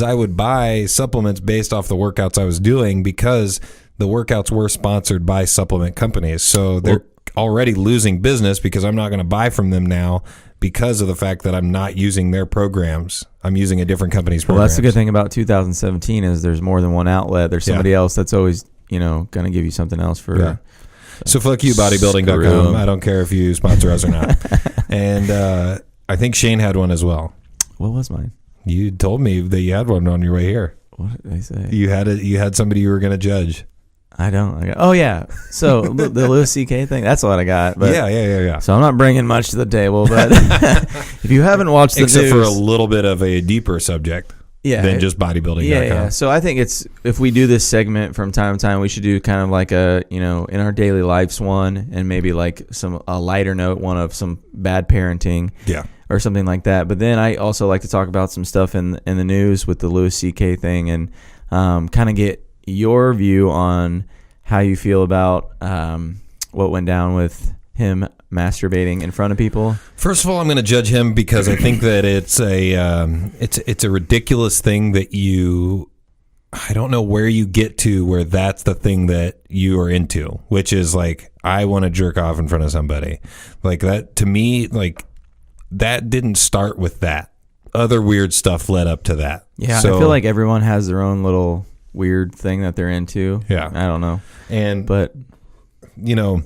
S2: I would buy supplements based off the workouts I was doing because the workouts were sponsored by supplement companies. So they're already losing business because I'm not going to buy from them now, because of the fact that I'm not using their programs. I'm using a different company's programs.
S3: Well, that's the good thing about 2017 is there's more than one outlet. There's somebody else that's always, going to give you something else for.
S2: Yeah. So fuck you, bodybuilding.com. I don't care if you sponsor us or not. And I think Shane had one as well.
S3: What was mine?
S2: You told me that you had one on your way here.
S3: What did I say?
S2: You had somebody you were going to judge.
S3: I don't. Oh, yeah. So the Louis C.K. thing, that's what I got. But,
S2: yeah.
S3: So I'm not bringing much to the table, but if you haven't watched the news.
S2: Except for a little bit of a deeper subject than just bodybuilding.com.
S3: Yeah. So I think if we do this segment from time to time, we should do kind of like a, in our daily lives one, and maybe like a lighter note one of some bad parenting.
S2: Yeah.
S3: Or something like that. But then I also like to talk about some stuff in the news with the Louis C.K. thing, and kind of get your view on how you feel about what went down with him masturbating in front of people.
S2: First of all, I'm going to judge him because I think that it's a ridiculous thing that I don't know where you get to where that's the thing that you are into, which is like, I want to jerk off in front of somebody. Like that, to me, like that didn't start with that. other weird stuff led up to that.
S3: Yeah,
S2: so,
S3: I feel like everyone has their own little weird thing that they're into.
S2: Yeah.
S3: I don't know.
S2: But, you know,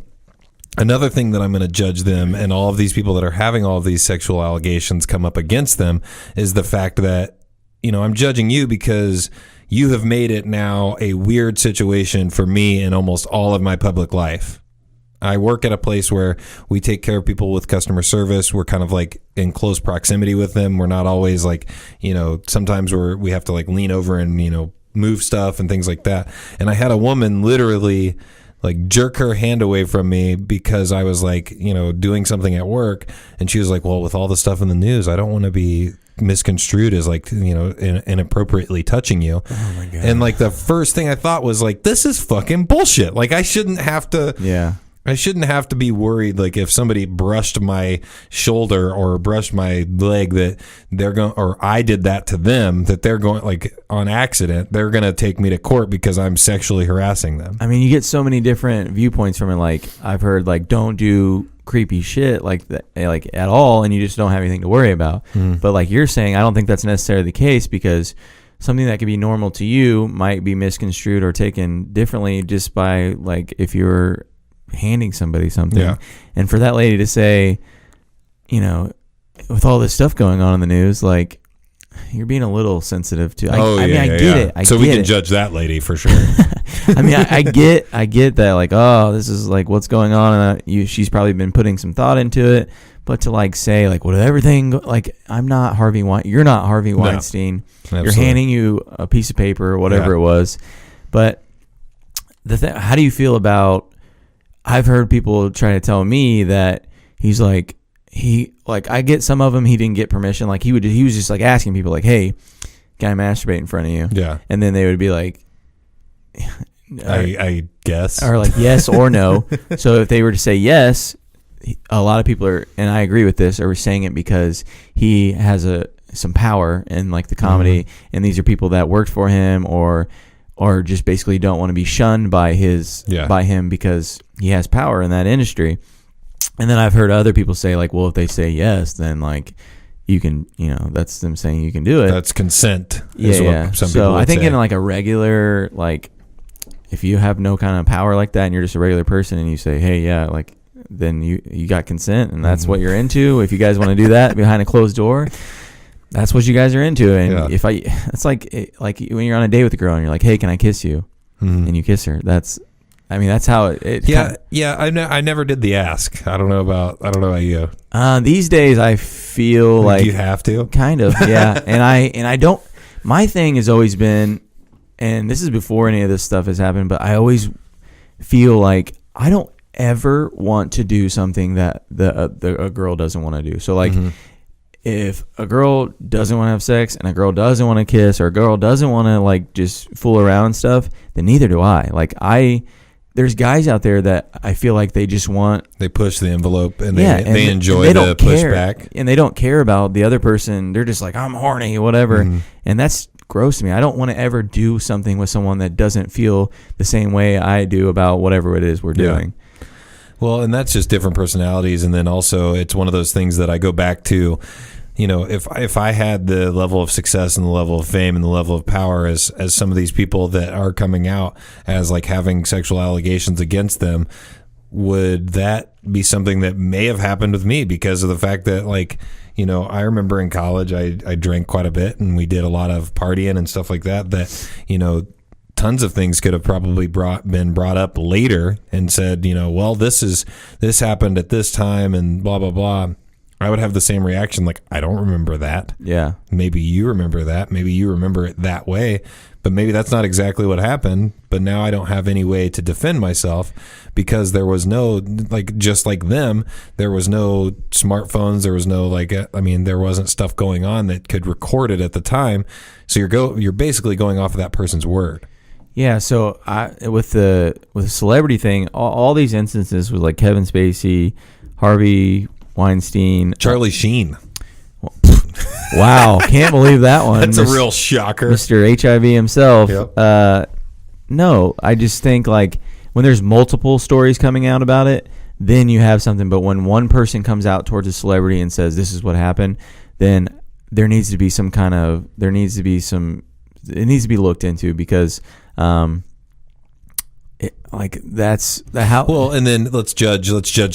S2: another thing that I'm going to judge them and all of these people that are having all of these sexual allegations come up against them is the fact that, you know, I'm judging you because you have made it now a weird situation for me in almost all of my public life. I work at a place where we take care of people with customer service. We're kind of like in close proximity with them. We're not always like, you know, sometimes we have to like lean over and, you know, move stuff and things like that. And I had a woman literally like jerk her hand away from me because I was like, you know, doing something at work. And she was like, well, with all the stuff in the news, I don't want to be misconstrued as like, you know, inappropriately touching you.
S3: Oh my God.
S2: And like the first thing I thought was like, this is fucking bullshit. Like I shouldn't have to.
S3: Yeah.
S2: I shouldn't have to be worried, like if somebody brushed my shoulder or brushed my leg, that they're going, or I did that to them, that they're going, like on accident, they're going to take me to court because I'm sexually harassing them.
S3: I mean, you get so many different viewpoints from it. Like I've heard, like don't do creepy shit like that, like at all, and you just don't have anything to worry about. But like you're saying, I don't think that's necessarily the case because something that could be normal to you might be misconstrued or taken differently just by like if you're handing somebody something.
S2: Yeah.
S3: And for that lady to say, you know, with all this stuff going on in the news, like you're being a little sensitive to. I get it.
S2: So we can judge that lady for sure.
S3: I mean, I get that. Like, oh, this is like what's going on, and she's probably been putting some thought into it. But to like say like, well, everything, like I'm not Harvey Weinstein. You're not Harvey Weinstein. You're handing you a piece of paper or whatever it was. But how do you feel about? I've heard people try to tell me that he's like, I get some of them, he didn't get permission. Like he was just like asking people like, hey, can I masturbate in front of you?
S2: Yeah.
S3: And then they would be like,
S2: I guess.
S3: Or like yes or no. So if they were to say yes, a lot of people are, and I agree with this, are saying it because he has some power in like the comedy, and these are people that worked for him or just basically don't want to be shunned by him because he has power in that industry. And then I've heard other people say like, well, if they say yes, then like you can, you know, that's them saying you can do it.
S2: That's consent.
S3: Yeah. So I think in like a regular, like if you have no kind of power like that and you're just a regular person and you say, hey, yeah, like then you got consent and that's what you're into. If you guys want to do that behind a closed door, that's what you guys are into. And it's like when you're on a date with a girl and you're like, hey, can I kiss you? And you kiss her. That's how it
S2: I never did the ask. I don't know about you.
S3: These days I feel like
S2: you have to
S3: kind of, yeah. and I don't, my thing has always been, and this is before any of this stuff has happened, but I always feel like I don't ever want to do something that a girl doesn't want to do. So like, if a girl doesn't want to have sex and a girl doesn't want to kiss or a girl doesn't want to like just fool around and stuff, then neither do I. Like there's guys out there that I feel like they just they
S2: push the envelope and they enjoy the pushback
S3: and they don't care about the other person. They're just like, I'm horny, whatever. And that's gross to me. I don't want to ever do something with someone that doesn't feel the same way I do about whatever it is we're doing.
S2: Well, and that's just different personalities. And then also it's one of those things that I go back to, you know, if I had the level of success and the level of fame and the level of power as some of these people that are coming out as like having sexual allegations against them, would that be something that may have happened with me because of the fact that like, you know, I remember in college I drank quite a bit and we did a lot of partying and stuff like that, you know, tons of things could have probably been brought up later and said, you know, well, this happened at this time and blah, blah, blah. I would have the same reaction. Like, I don't remember that. Yeah. Maybe you remember that. Maybe you remember it that way, but maybe that's not exactly what happened. But now I don't have any way to defend myself because there was no, like, just like them, there was no smartphones. There was no, like, there wasn't stuff going on that could record it at the time. So you're basically going off of that person's word.
S3: Yeah. So with the celebrity thing, all these instances with like Kevin Spacey, Harvey Weinstein,
S2: Charlie Sheen.
S3: Wow, can't believe that one.
S2: That's a real shocker.
S3: Mr. HIV himself.
S2: Yep.
S3: No, I just think like when there's multiple stories coming out about it, then you have something. But when one person comes out towards a celebrity and says this is what happened, then there needs to be it needs to be looked into, because that's the how.
S2: Well, and then let's judge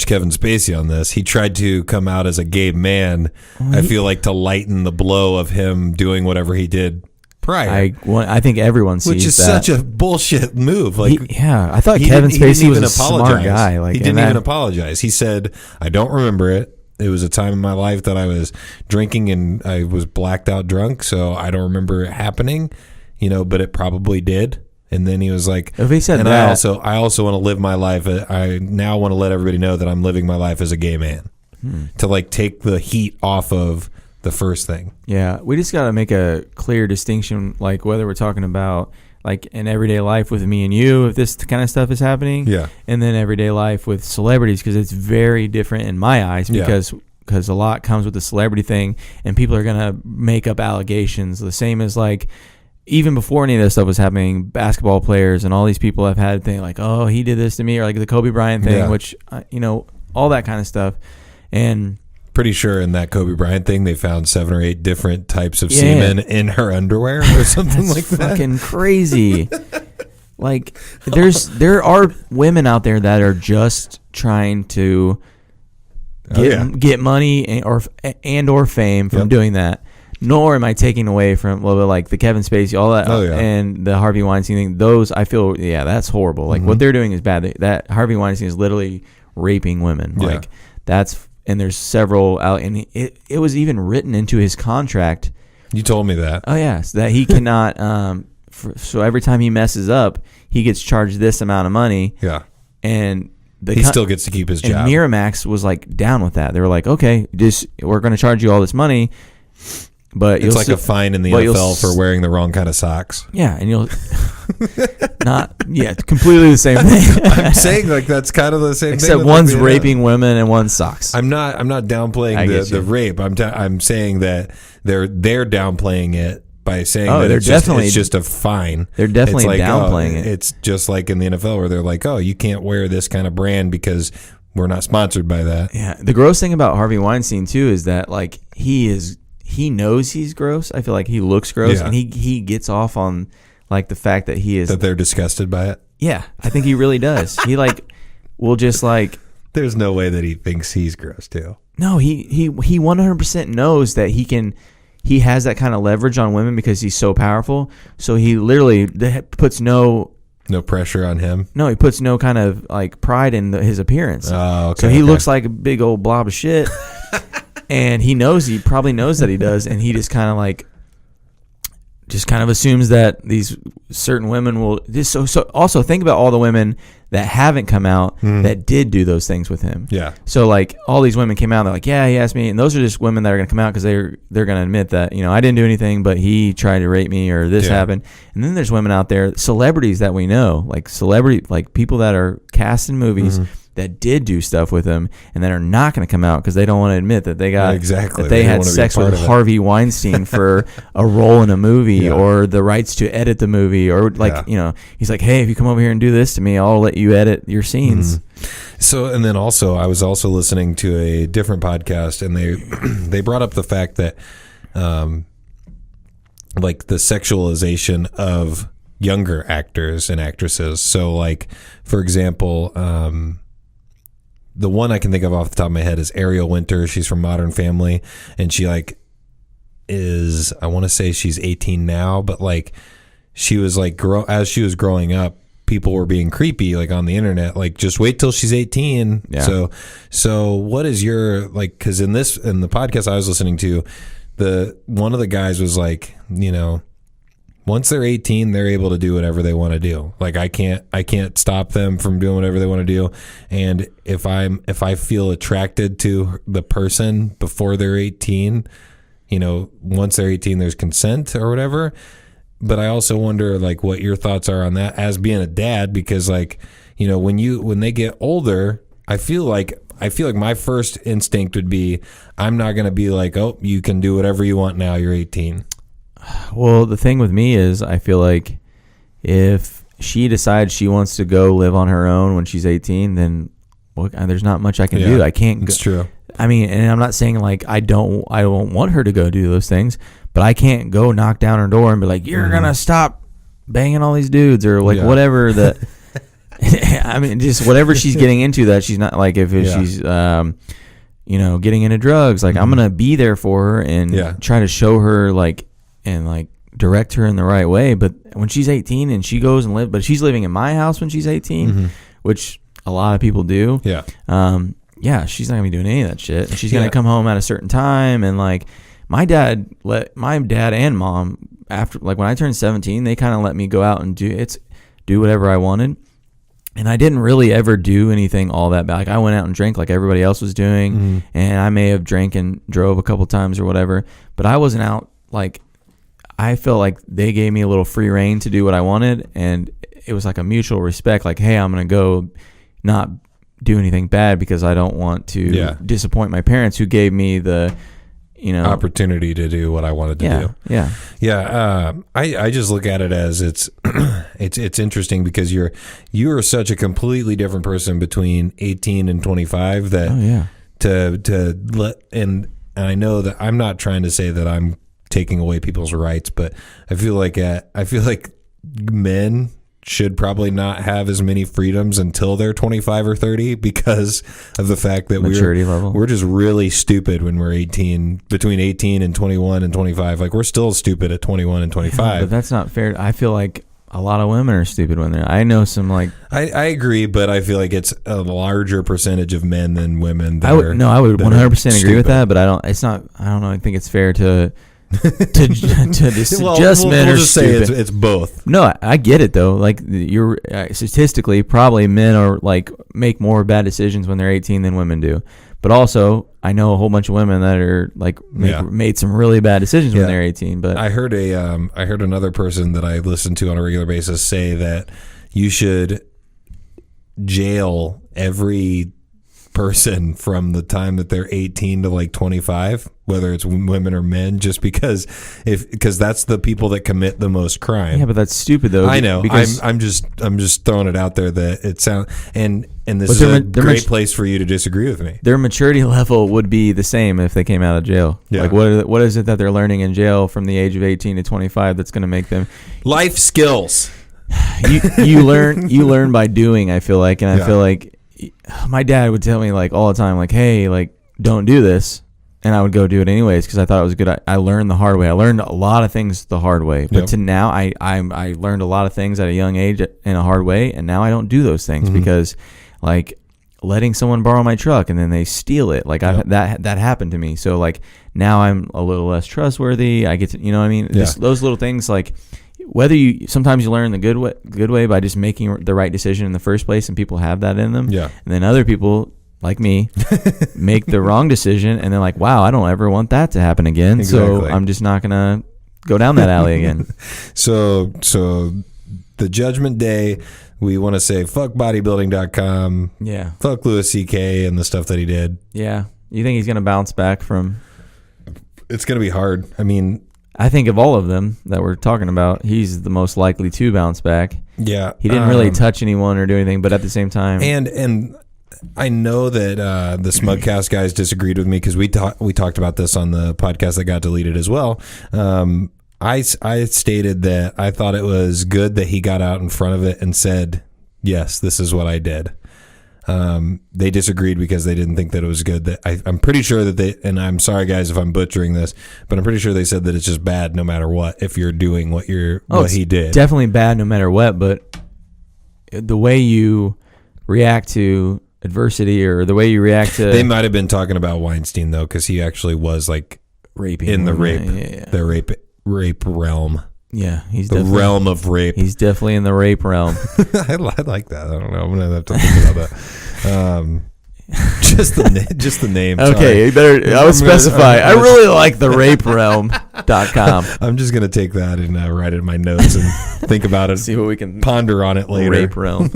S2: Kevin Spacey on this. He tried to come out as a gay man. I feel like to lighten the blow of him doing whatever he did prior.
S3: I think everyone sees that.
S2: Which is such a bullshit move.
S3: I thought Kevin Spacey was a smart guy.
S2: He didn't even apologize. He said, "I don't remember it. It was a time in my life that I was drinking and I was blacked out drunk, so I don't remember it happening, but it probably did." And then he was like,
S3: if he said
S2: and
S3: that,
S2: I also want to live my life. I now want to let everybody know that I'm living my life as a gay man, to take the heat off of the first thing.
S3: Yeah, we just got to make a clear distinction, whether we're talking about in everyday life with me and you, if this kind of stuff is happening, and then everyday life with celebrities, because it's very different in my eyes, because a lot comes with the celebrity thing, and people are gonna make up allegations. The same as even before any of this stuff was happening, basketball players and all these people have had things like, oh, he did this to me, or the Kobe Bryant thing, which all that kind of stuff. And
S2: pretty sure in that Kobe Bryant thing, they found 7 or 8 different types of semen in her underwear or something like that.
S3: Fucking crazy. There are women out there that are just trying to get money or fame from doing that. Nor am I taking away from the Kevin Spacey, all that, and the Harvey Weinstein thing. Those, I feel, that's horrible. What they're doing is bad. That Harvey Weinstein is literally raping women. And there's several out, and it was even written into his contract.
S2: You told me that.
S3: Oh yes, that he cannot. So every time he messes up, he gets charged this amount of money.
S2: Yeah,
S3: and
S2: he still gets to keep his job.
S3: And Miramax was down with that. They were like, okay, we're going to charge you all this money. But
S2: it's a fine in the NFL for wearing the wrong kind of socks.
S3: Yeah, and you'll completely the same thing.
S2: I'm saying that's kind of the same
S3: except
S2: thing. Except
S3: one's raping women and one's socks.
S2: I'm not downplaying the rape. I'm saying that they're downplaying it by saying that it's just a fine.
S3: They're definitely downplaying it.
S2: It's just like in the NFL where they're like, oh, you can't wear this kind of brand because we're not sponsored by that.
S3: Yeah, the gross thing about Harvey Weinstein too is that he knows he's gross. I feel like he looks gross, and he gets off on the fact that he is
S2: that they're disgusted by it.
S3: Yeah, I think he really does. He will just
S2: There's no way that he thinks he's gross too.
S3: No, he 100% knows that he has that kind of leverage on women because he's so powerful. So he literally puts no
S2: pressure on him.
S3: No, he puts no kind of pride in his appearance.
S2: Oh, okay.
S3: So he looks like a big old blob of shit. And he probably knows that he does, and he just kind of assumes that these certain women will just so also think about all the women that haven't come out that did do those things with him.
S2: Yeah.
S3: So all these women came out, they're like, yeah, he asked me, and those are just women that are going to come out because they're going to admit that I didn't do anything, but he tried to rape me or this happened. And then there's women out there, celebrities that we know, people that are cast in movies. That did do stuff with him and that are not going to come out because they don't want to admit that they got that they had sex with Harvey Weinstein for a role in a movie or the rights to edit the movie or he's like, hey, if you come over here and do this to me, I'll let you edit your scenes.
S2: So, and then also I was also listening to a different podcast and they brought up the fact that the sexualization of younger actors and actresses. So for example, the one I can think of off the top of my head is Ariel Winter. She's from Modern Family, and she is, I want to say she's 18 now, but she was as she was growing up, people were being creepy on the internet, just wait till she's 18. Yeah. So what is your because in the podcast I was listening to, one of the guys was once they're 18, they're able to do whatever they want to do. I can't stop them from doing whatever they want to do. And if I feel attracted to the person before they're 18, once they're 18, there's consent or whatever. But I also wonder what your thoughts are on that as being a dad, because when they get older, I feel like my first instinct would be, I'm not going to be oh, you can do whatever you want now, you're 18.
S3: Well, the thing with me is I feel like if she decides she wants to go live on her own when she's 18, then there's not much I can do. I can't.
S2: It's true.
S3: I mean, and I'm not saying like I don't want her to go do those things, but I can't go knock down her door and be like, you're gonna stop banging all these dudes or like whatever that. I mean, just whatever she's getting into that she's not like if she's getting into drugs, like I'm gonna be there for her and try to show her like and like direct her in the right way. But when she's 18 and she goes and but she's living in my house when she's 18, which a lot of people do. She's not gonna be doing any of that shit. And she's gonna come home at a certain time. And like my dad and mom, after like when I turned 17, they kind of let me go out and do whatever I wanted. And I didn't really ever do anything all that bad. Like I went out and drank like everybody else was doing, and I may have drank and drove a couple times or whatever. But I wasn't out like. I felt like they gave me a little free reign to do what I wanted, and it was like a mutual respect. Like, hey, I'm gonna go, not do anything bad because I don't want to disappoint my parents who gave me the,
S2: opportunity to do what I wanted to do. I just look at it as it's interesting because you are such a completely different person between 18 and 25 that to let and I know that I'm not trying to say that I'm taking away people's rights, but I feel like men should probably not have as many freedoms until they're 25 or 30 because of the fact that we're just really stupid when we're 18, between 18 and 21 and 25. Like we're still stupid at 21 and 25.
S3: But that's not fair. I feel like a lot of women are stupid when they're. I know some like.
S2: I agree, but I feel like it's a larger percentage of men than women.
S3: I would 100% agree with that, but I don't. It's not. I don't know. I think it's fair to just men are
S2: just
S3: stupid.
S2: Say it's both.
S3: No, I get it though. Like you're statistically probably men are like make more bad decisions when they're 18 than women do. But also, I know a whole bunch of women that are like made some really bad decisions when they're 18. But
S2: I heard another person that I listen to on a regular basis say that you should jail every person from the time that they're 18 to like 25, whether it's women or men, just because that's the people that commit the most crime.
S3: Yeah, but that's stupid though.
S2: I know. I'm just throwing it out there that it sounds and this is a great place for you to disagree with me.
S3: Their maturity level would be the same if they came out of jail. Yeah. Like what is it that they're learning in jail from the age of 18 to 25 that's going to make them
S2: life skills?
S3: You learn by doing. I feel like, and I feel like. My dad would tell me like all the time, like, hey, like don't do this. And I would go do it anyways because I thought it was good. I learned the hard way. I learned a lot of things the hard way. But to now, I learned a lot of things at a young age in a hard way. And now I don't do those things because like letting someone borrow my truck and then they steal it. Like that happened to me. So like now I'm a little less trustworthy. I get to, you know what I mean? Just those little things like whether sometimes you learn the good way by just making the right decision in the first place, and people have that in them. Yeah. And then other people like me make the wrong decision, and they're like, "Wow, I don't ever want that to happen again." Exactly. So I'm just not gonna go down that alley again.
S2: So the Judgment Day, we want to say fuck bodybuilding.com.
S3: Yeah.
S2: Fuck Louis C.K. and the stuff that he did.
S3: Yeah. You think he's gonna bounce back from?
S2: It's gonna be hard. I mean.
S3: I think of all of them that we're talking about, he's the most likely to bounce back.
S2: Yeah.
S3: He didn't really touch anyone or do anything, but at the same time.
S2: And I know that the Smugcast guys disagreed with me because we talked about this on the podcast that got deleted as well. I stated that I thought it was good that he got out in front of it and said, yes, this is what I did. They disagreed because they didn't think that it was good. That I'm pretty sure that and I'm sorry guys if I'm butchering this, but I'm pretty sure they said that it's just bad no matter what if you're doing what he did.
S3: Definitely bad no matter what, but the way you react to adversity or the way you react to...
S2: They might have been talking about Weinstein though, because he actually was like
S3: raping
S2: in the rape realm.
S3: Yeah, he's
S2: the realm of rape.
S3: He's definitely in the rape realm.
S2: I like that. I don't know. I'm gonna have to think about that. Just the name.
S3: Okay, you better. I would specify. I really like the raperealm.com.
S2: I'm just gonna take that and write it in my notes and think about it.
S3: See what we can
S2: ponder on it later.
S3: Rape realm.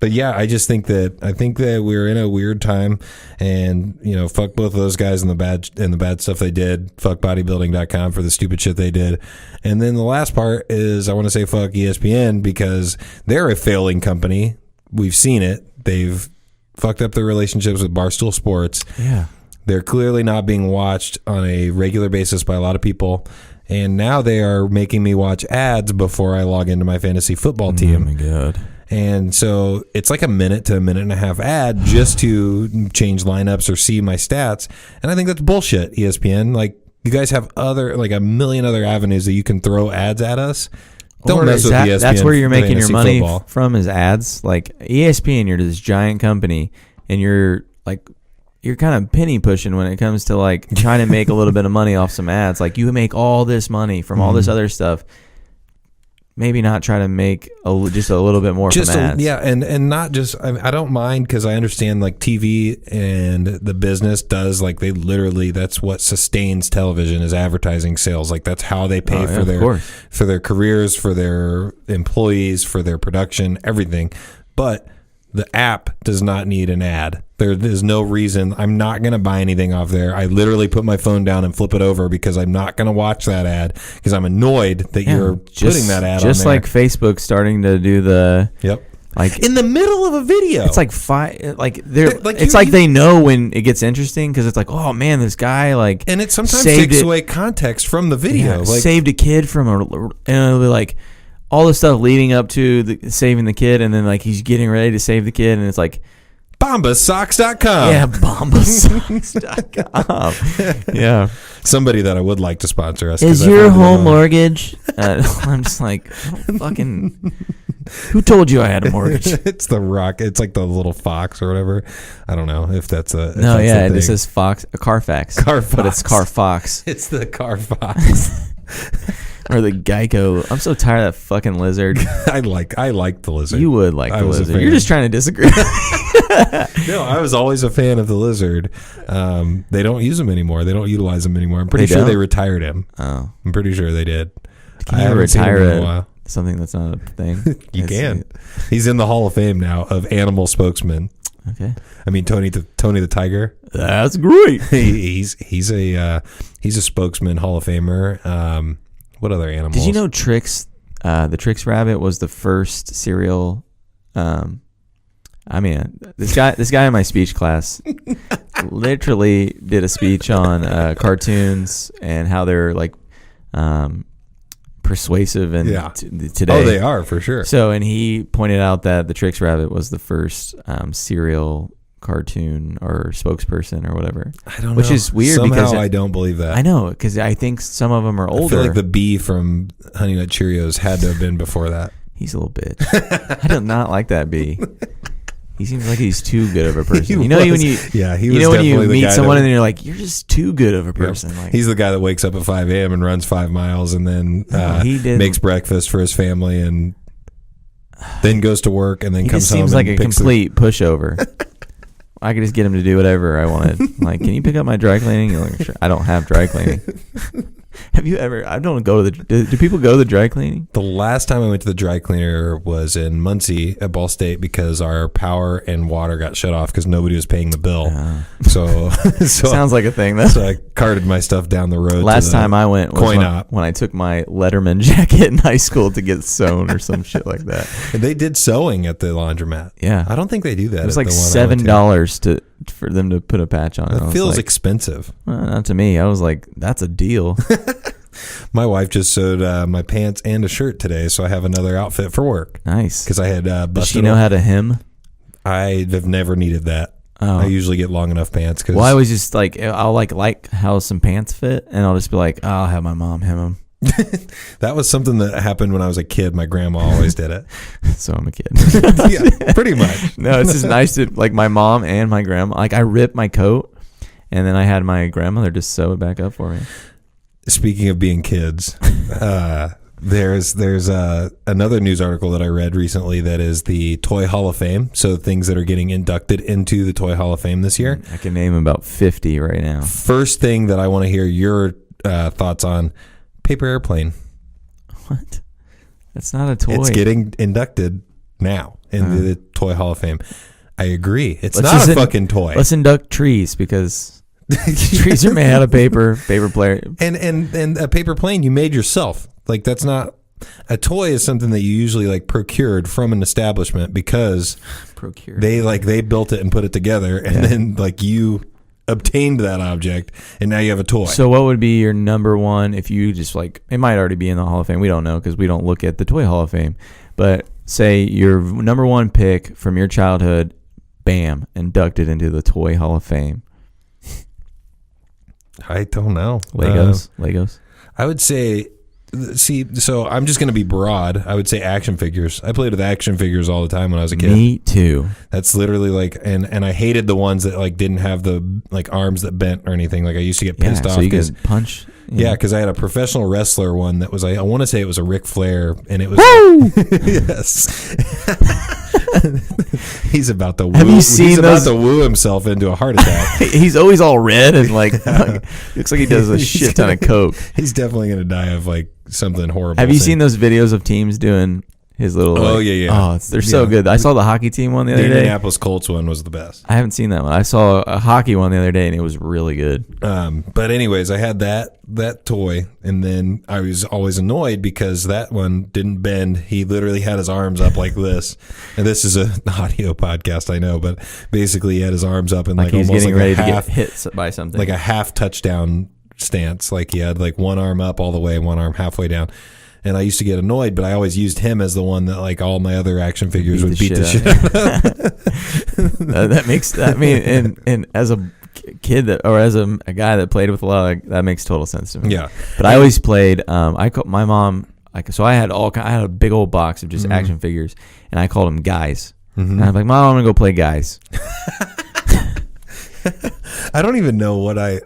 S2: But yeah, I think that we're in a weird time, and fuck both of those guys and the bad stuff they did. Fuck bodybuilding.com for the stupid shit they did. And then the last part is I want to say fuck ESPN because they're a failing company. We've seen it. They've fucked up their relationships with Barstool Sports.
S3: Yeah.
S2: They're clearly not being watched on a regular basis by a lot of people. And now they are making me watch ads before I log into my fantasy football team.
S3: Oh, my God.
S2: And so it's like a minute to a minute and a half ad just to change lineups or see my stats. And I think that's bullshit, ESPN. Like, you guys have a million other avenues that you can throw ads at us. Don't mess with ESPN.
S3: That's where you're making your money
S2: football.
S3: from, is ads. Like ESPN, you're this giant company, and you're kind of penny pushing when it comes to like trying to make a little bit of money off some ads. Like, you make all this money from all this other stuff. Maybe not try to make just a little bit more from ads.
S2: And not just, I don't mind, because I understand like TV and the business does, like, they literally, that's what sustains television is advertising sales. Like, that's how they pay for their careers, for their employees, for their production, everything. But the app does not need an ad. There is no reason. I'm not going to buy anything off there. I literally put my phone down and flip it over because I'm not going to watch that ad, because I'm annoyed that you're putting that ad on there.
S3: Just like Facebook starting to do the...
S2: Yep.
S3: Like
S2: in the middle of a video.
S3: It's like they know when it gets interesting, because it's like, oh man, this guy like...
S2: And it sometimes takes away context from the video.
S3: Yeah, saved a kid from like... all the stuff leading up to saving the kid, and then like he's getting ready to save the kid, and it's like
S2: bombasocks.com.
S3: Yeah, bombasocks.com. Yeah.
S2: Somebody that I would like to sponsor us.
S3: Is your home mortgage? I'm just like, fucking... Who told you I had a mortgage?
S2: It's the Rock. It's like the little fox or whatever. I don't know if that's a...
S3: No, yeah, this is Fox, Carfax.
S2: Carfax.
S3: But it's Carfox.
S2: It's the Carfox.
S3: Or the Geico. I'm so tired of that fucking lizard.
S2: I like the lizard.
S3: You would like the lizard. You're just trying to disagree.
S2: No, I was always a fan of the lizard. They don't use him anymore. They don't utilize him anymore. I'm pretty sure they retired him.
S3: Oh.
S2: I'm pretty sure they did.
S3: Can you retire something that's not a thing?
S2: You can. He's in the Hall of Fame now of animal spokesmen.
S3: Okay.
S2: I mean, Tony the Tiger.
S3: That's great.
S2: He's a spokesman, Hall of Famer. What other animals?
S3: Did you know Trix, the Trix rabbit was the first cereal? I mean, this guy in my speech class literally did a speech on cartoons and how they're like persuasive and today.
S2: Oh, they are for sure.
S3: So, and he pointed out that the Trix rabbit was the first cereal cartoon or spokesperson or whatever.
S2: I don't know.
S3: Which is weird.
S2: Somehow
S3: because
S2: I don't believe that.
S3: I know, because I think some of them are older.
S2: I feel like the bee from Honey Nut Cheerios had to have been before that.
S3: He's a little bitch. I do not like that bee. He seems like he's too good of a person. When you meet someone and you're like, you're just too good of a person.
S2: Yep.
S3: Like,
S2: he's the guy that wakes up at 5 a.m. and runs 5 miles and then makes breakfast for his family and then goes to work and then comes home. He
S3: seems like a complete pushover. I could just get him to do whatever I wanted. Like, can you pick up my dry cleaning? Like, sure. I don't have dry cleaning. Have you ever? I don't go to the. Do people go to the dry cleaning?
S2: The last time I went to the dry cleaner was in Muncie at Ball State because our power and water got shut off because nobody was paying the bill. So
S3: sounds like a thing though.
S2: So I carted my stuff down the road.
S3: Last time I went was when I took my Letterman jacket in high school to get sewn or some shit like that.
S2: And they did sewing at the laundromat.
S3: Yeah,
S2: I don't think they do that.
S3: It was like $7 for them to put a patch on.
S2: It feels expensive.
S3: Not to me. I was like, that's a deal.
S2: My wife just sewed my pants and a shirt today, so I have another outfit for work.
S3: Nice.
S2: Because I had busted.
S3: Does she know how to hem?
S2: I have never needed that.
S3: Oh.
S2: I usually get long enough pants.
S3: Well, I was just like, I'll like how some pants fit, and I'll just be like, I'll have my mom hem them.
S2: That was something that happened when I was a kid. My grandma always did it.
S3: So I'm a kid.
S2: Yeah, pretty much.
S3: No, it's just nice to, like, my mom and my grandma. Like, I ripped my coat, and then I had my grandmother just sew it back up for me.
S2: Speaking of being kids, there's another news article that I read recently that is the Toy Hall of Fame. So things that are getting inducted into the Toy Hall of Fame this year.
S3: I can name about 50 right now.
S2: First thing that I want to hear your thoughts on: paper airplane.
S3: What? That's not a toy.
S2: It's getting inducted now into the Toy Hall of Fame. I agree. It's not a fucking toy.
S3: Let's induct trees because trees are made out of paper plane.
S2: And a paper plane you made yourself. Like, that's not A toy is something that you usually like procured from an establishment because they built it and put it together, and then like you obtained that object, and now you have a toy.
S3: So what would be your number one if you just like, it might already be in the Hall of Fame. We don't know because we don't look at the Toy Hall of Fame. But say your number one pick from your childhood, bam, inducted into the Toy Hall of Fame.
S2: I don't know.
S3: Legos.
S2: I would say, so I'm just going to be broad. I would say action figures. I played with action figures all the time when I was a kid.
S3: Me too.
S2: That's literally like, and I hated the ones that like didn't have the like arms that bent or anything. Like I used to get pissed off.
S3: So you could punch.
S2: Yeah, because I had a professional wrestler one that was, I want to say it was a Ric Flair, and it was yes. He's about to woo.
S3: Have you seen
S2: he's about to woo himself into a heart attack.
S3: He's always all red and like looks like he does a shit ton of coke.
S2: He's definitely gonna die of like something horrible.
S3: Have you seen those videos of teams doing his little?
S2: Oh yeah.
S3: Oh, they're so good. I saw the hockey team one the other day.
S2: The Indianapolis Colts one was the best.
S3: I haven't seen that one. I saw a hockey one the other day and it was really good.
S2: But anyways, I had that toy, and then I was always annoyed because that one didn't bend. He literally had his arms up like this, and this is an audio podcast, I know, but basically he had his arms up and like
S3: he's
S2: almost
S3: getting
S2: like
S3: ready to get hit by something,
S2: like a half touchdown stance. Like he had like one arm up all the way, one arm halfway down. And I used to get annoyed, but I always used him as the one that like all my other action figures would beat the shit out.
S3: That makes, I mean, and as a kid or as a guy that played with a lot of, that makes total sense to me.
S2: Yeah.
S3: But I always played, my mom, so I had a big old box of just action figures, and I called them guys. And I'm like, Mom, I'm going to go play guys.
S2: I don't even know what I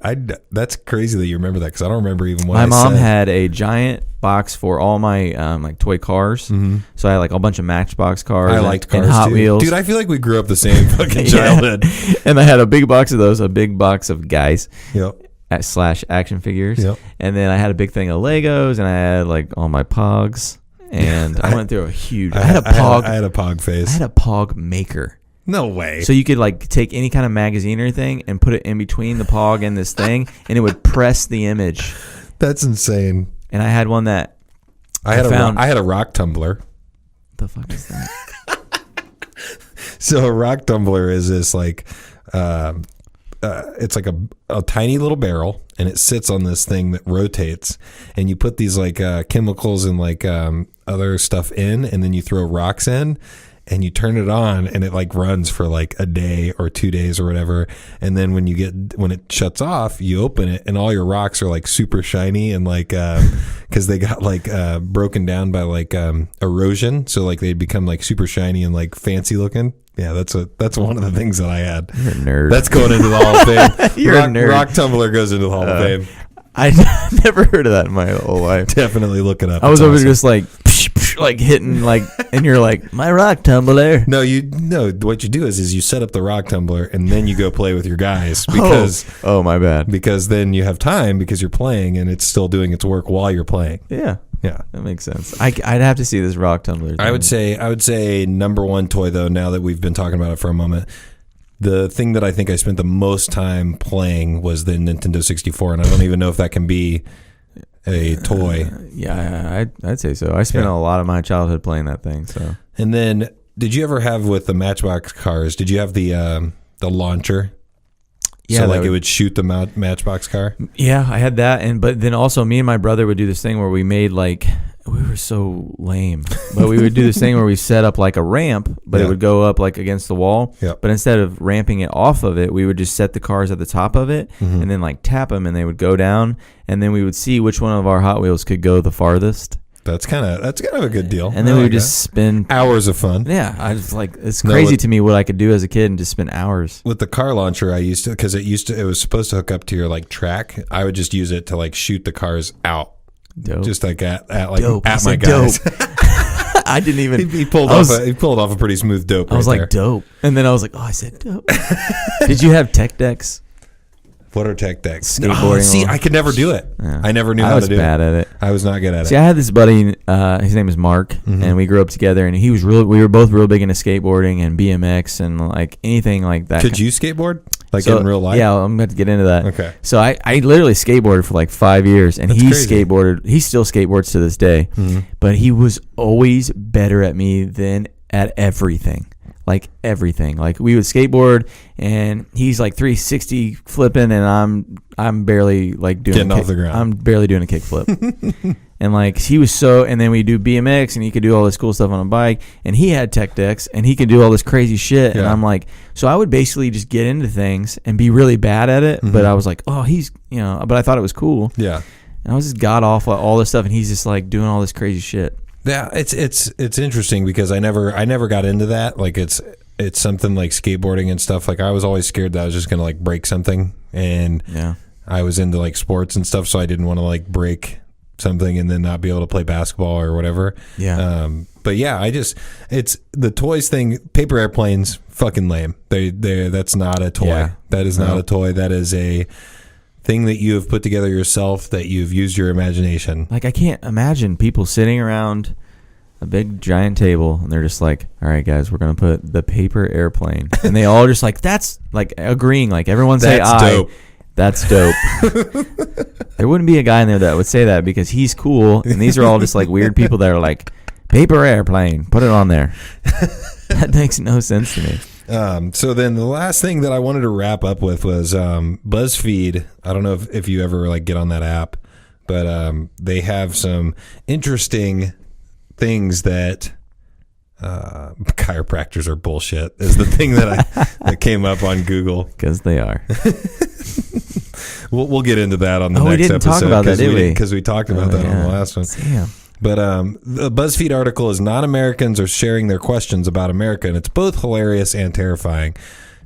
S2: that's crazy that you remember that, because I don't remember even what
S3: my
S2: I
S3: mom
S2: said.
S3: had a giant box for all my like toy cars. So I had like a bunch of Matchbox cars.
S2: I liked cars
S3: and Hot
S2: too.
S3: Wheels.
S2: Dude, I feel like we grew up the same fucking childhood.
S3: And I had a big box of those, a big box of guys.
S2: Yep.
S3: / action figures.
S2: Yep.
S3: And then I had a big thing of Legos, and I had like all my Pogs. And I went through a huge. I had a Pog.
S2: I had a Pog face.
S3: I had a Pog maker.
S2: No way.
S3: So you could like take any kind of magazine or thing and put it in between the Pog and this thing, and it would press the image.
S2: That's insane.
S3: And I had one that
S2: I had a rock tumbler.
S3: What the fuck is that?
S2: So a rock tumbler is this like, it's like a tiny little barrel, and it sits on this thing that rotates, and you put these like chemicals and like other stuff in, and then you throw rocks in, and you turn it on, and it like runs for like a day or 2 days or whatever. And then when it shuts off, you open it, and all your rocks are like super shiny and like, cause they got like, broken down by like, erosion. So like they'd become like super shiny and like fancy looking. Yeah, that's one of the things that I had.
S3: You're a nerd.
S2: That's going into the Hall of Fame.
S3: You're a nerd.
S2: Rock tumbler goes into the Hall of Fame.
S3: I never heard of that in my whole life.
S2: Definitely look it up.
S3: I was over just like hitting like, and you're like, my rock tumbler.
S2: No, what you do is you set up the rock tumbler, and then you go play with your guys, because
S3: oh my bad,
S2: because then you have time because you're playing and it's still doing its work while you're playing.
S3: Yeah,
S2: that
S3: makes sense. I'd have to see this rock tumbler thing.
S2: I would say number one toy, though, now that we've been talking about it for a moment, the thing that I think I spent the most time playing was the Nintendo 64, and I don't even know if that can be a toy.
S3: I'd say so. I spent a lot of my childhood playing that thing. So,
S2: and then did you ever have, with the Matchbox cars, did you have the launcher?
S3: Yeah,
S2: so like it would shoot the Matchbox car?
S3: Yeah, I had that, but then also me and my brother would do this thing where we made like, we were so lame, but we would do this thing where we set up like a ramp, but it would go up like against the wall.
S2: Yep.
S3: But instead of ramping it off of it, we would just set the cars at the top of it and then like tap them, and they would go down, and then we would see which one of our Hot Wheels could go the farthest.
S2: That's kind of a good deal.
S3: And then we would just spend
S2: hours of fun.
S3: Yeah, I was like, it's crazy to me what I could do as a kid and just spend hours.
S2: With the car launcher, I used to, because it was supposed to hook up to your like track. I would just use it to like shoot the cars out.
S3: Dope.
S2: Just like at
S3: my
S2: guys.
S3: I didn't even.
S2: He pulled off a pretty smooth dope.
S3: I was like, dope, and then I was like, oh, I said dope. Did you have tech decks?
S2: What are tech decks?
S3: Skateboarding.
S2: See, I could never do it. Yeah. I never knew how to do it.
S3: I was bad at it.
S2: I was not good at it.
S3: See, I had this buddy. His name is Mark, and we grew up together. And we were both real big into skateboarding and BMX and like anything like that.
S2: Could you skateboard? Like in real life?
S3: Yeah, I'm about to get into that.
S2: Okay.
S3: So I literally skateboarded for like 5 years, and
S2: That's
S3: he
S2: crazy.
S3: skateboarded. He still skateboards to this day, but he was always better at me than at everything. Like everything. Like we would skateboard, and he's like 360 flipping, and I'm barely like doing
S2: getting off the ground.
S3: I'm barely doing a kickflip. And like he was and then we do BMX, and he could do all this cool stuff on a bike, and he had tech decks, and he could do all this crazy shit. And I'm like, so I would basically just get into things and be really bad at it, but I was like, oh, he's, but I thought it was cool.
S2: Yeah.
S3: And I was just god awful at all this stuff, and he's just like doing all this crazy shit.
S2: Yeah, it's interesting because I never got into that. Like it's something like skateboarding and stuff. Like I was always scared that I was just gonna like break something, and I was into like sports and stuff, so I didn't want to like break something and then not be able to play basketball or whatever. Yeah. But yeah, it's the toys thing. Paper airplanes, fucking lame. That's not a toy. Yeah. That is not a toy. That is a thing that you have put together yourself, that you've used your imagination.
S3: Like I can't imagine people sitting around a big giant table and they're just like, all right guys, we're gonna put the paper airplane, and they all just like, that's like agreeing, like everyone say dope. That's dope. There wouldn't be a guy in there that would say that, because he's cool, and these are all just like weird people that are like, paper airplane, put it on there. That makes no sense to me.
S2: So then the last thing that I wanted to wrap up with was BuzzFeed. I don't know if you ever like get on that app, but they have some interesting things that chiropractors are bullshit is the thing that came up on Google.
S3: Because they are.
S2: We'll get into that on the next
S3: we didn't
S2: episode.
S3: Talk about that, did we?
S2: Because we talked about that on the last one.
S3: Damn.
S2: But the BuzzFeed article is non-Americans are sharing their questions about America, and it's both hilarious and terrifying.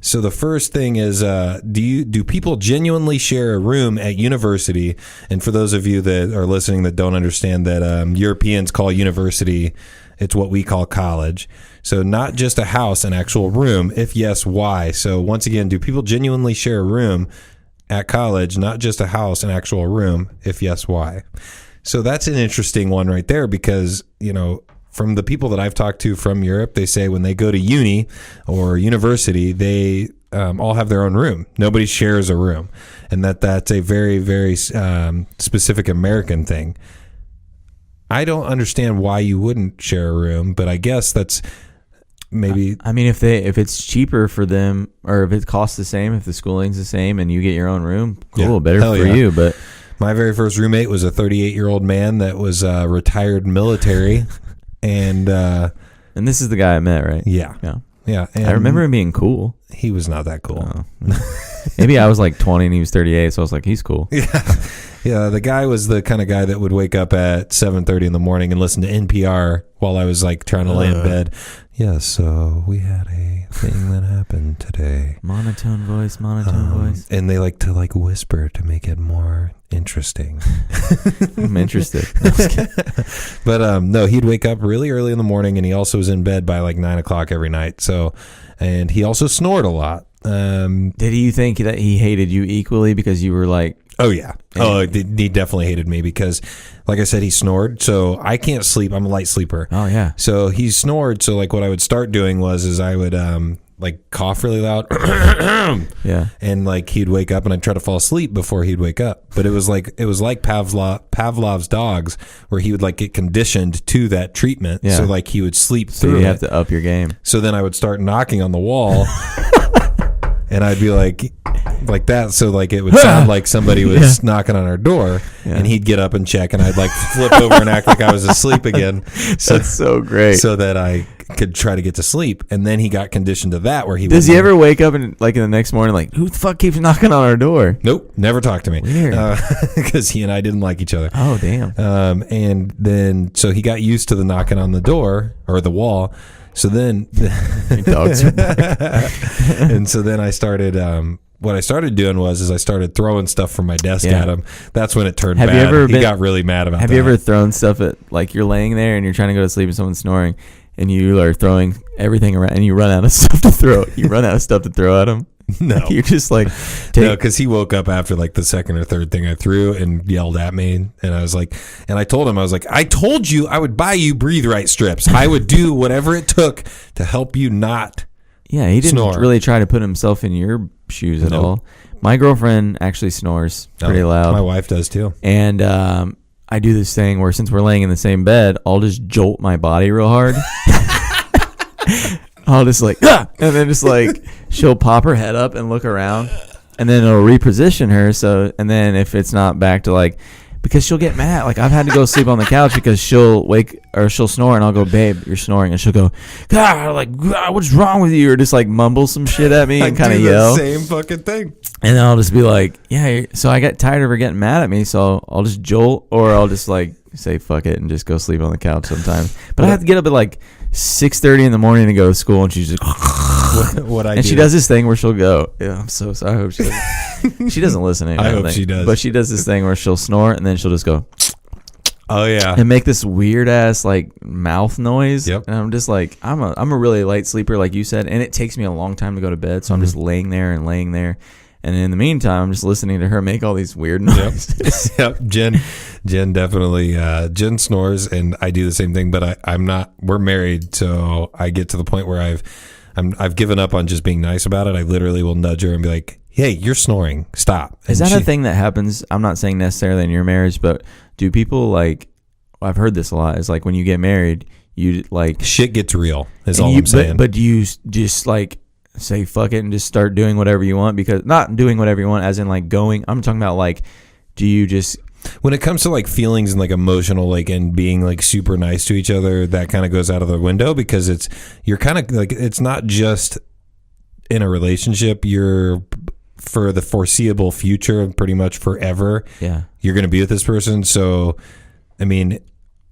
S2: So the first thing is, do people genuinely share a room at university? And for those of you that are listening that don't understand that Europeans call university, it's what we call college. So not just a house, an actual room. If yes, why? So once again, do people genuinely share a room at college, not just a house, an actual room? If yes, why? So that's an interesting one right there, because, from the people that I've talked to from Europe, they say when they go to uni or university, they all have their own room. Nobody shares a room. And that's a very, very specific American thing. I don't understand why you wouldn't share a room, but I guess that's maybe.
S3: I mean, if it's cheaper for them, or if it costs the same, if the schooling's the same and you get your own room, cool, better for you. But
S2: my very first roommate was a 38-year-old man that was retired military, and
S3: this is the guy I met, right?
S2: Yeah. And
S3: I remember him being cool.
S2: He was not that cool.
S3: Maybe I was like 20 and he was 38, so I was like, he's cool.
S2: Yeah, the guy was the kind of guy that would wake up at 7:30 in the morning and listen to NPR while I was like trying to lay in bed. Yeah, so we had a thing that happened today.
S3: Monotone voice.
S2: And they like to like whisper to make it more interesting.
S3: I'm interested.
S2: But no, he'd wake up really early in the morning, and he also was in bed by like 9 o'clock every night. So, and he also snored a lot.
S3: Did you think that he hated you equally because you were like?
S2: Oh yeah. Oh, he definitely hated me because, like I said, he snored. So I can't sleep. I'm a light sleeper.
S3: Oh yeah.
S2: So he snored. So like what I would start doing was I would like cough really loud.
S3: Yeah.
S2: And like he'd wake up, and I'd try to fall asleep before he'd wake up. But it was like Pavlov's dogs, where he would like get conditioned to that treatment. Yeah. So like he would sleep through.
S3: So you have to up your game.
S2: So then I would start knocking on the wall. And I'd be like that, so like it would sound like somebody was knocking on our door, and he'd get up and check, and I'd like flip over and act like I was asleep again.
S3: That's so great.
S2: So that I could try to get to sleep. And then he got conditioned to that, where he
S3: does he ever wake up and like in the next morning like, who the fuck keeps knocking on our door?
S2: Nope, never talked to me.
S3: Weird.
S2: Because he and I didn't like each other.
S3: Oh damn.
S2: And then so he got used to the knocking on the door or the wall. So then,
S3: dogs are back.
S2: And so then I started. What I started doing was I started throwing stuff from my desk at him. That's when it turned bad. He got really mad about that.
S3: Have you ever thrown stuff at, like, you're laying there and you're trying to go to sleep and someone's snoring, and you are throwing everything around and you run out of stuff to throw? You run out of stuff to throw at him?
S2: No.
S3: You're just like,
S2: no, because he woke up after like the second or third thing I threw and yelled at me. And I was like, and I told him, I was like, I told you I would buy you Breathe Right strips. I would do whatever it took to help you not.
S3: Yeah, he didn't
S2: snore.
S3: really try to put himself in your shoes at all. My girlfriend actually snores pretty loud.
S2: My wife does too.
S3: And I do this thing where since we're laying in the same bed, I'll just jolt my body real hard. I'll just like, and then just like she'll pop her head up and look around, and then it'll reposition her. So, and then if it's not back to like, because she'll get mad. Like I've had to go sleep on the couch because she'll she'll snore, and I'll go, babe, you're snoring, and she'll go, God, like, God, what's wrong with you? Or just like mumble some shit at me and kind of yell.
S2: Same fucking thing.
S3: And then I'll just be like, yeah. So I get tired of her getting mad at me, so I'll just jolt, or I'll just like say fuck it and just go sleep on the couch sometimes. But I have to get up at like 6:30 in the morning to go to school, and she's just she does this thing where she'll go. Yeah, I'm so sorry. I hope she doesn't. She doesn't listen anymore.
S2: I hope she does.
S3: But she does this thing where she'll snore, and then she'll just go.
S2: Oh yeah,
S3: and make this weird ass like mouth noise.
S2: Yep.
S3: And I'm just like, I'm a really light sleeper, like you said, and it takes me a long time to go to bed. So I'm just laying there. And in the meantime, I'm just listening to her make all these weird noises.
S2: Yep. Jen definitely, Jen snores, and I do the same thing, but I'm not, we're married. So I get to the point where I've given up on just being nice about it. I literally will nudge her and be like, hey, you're snoring. Stop. And
S3: is that a thing that happens? I'm not saying necessarily in your marriage, but do people like, I've heard this a lot, is like when you get married, you like.
S2: Shit gets real, is all I'm saying.
S3: But do you just like, say fuck it and just start doing whatever you want? Because not doing whatever you want as in like going, I'm talking about like, do you just,
S2: when it comes to like feelings and like emotional, like, and being like super nice to each other, that kind of goes out of the window, because you're kind of like, it's not just in a relationship, you're for the foreseeable future, pretty much forever.
S3: Yeah,
S2: you're going to be with this person. So I mean,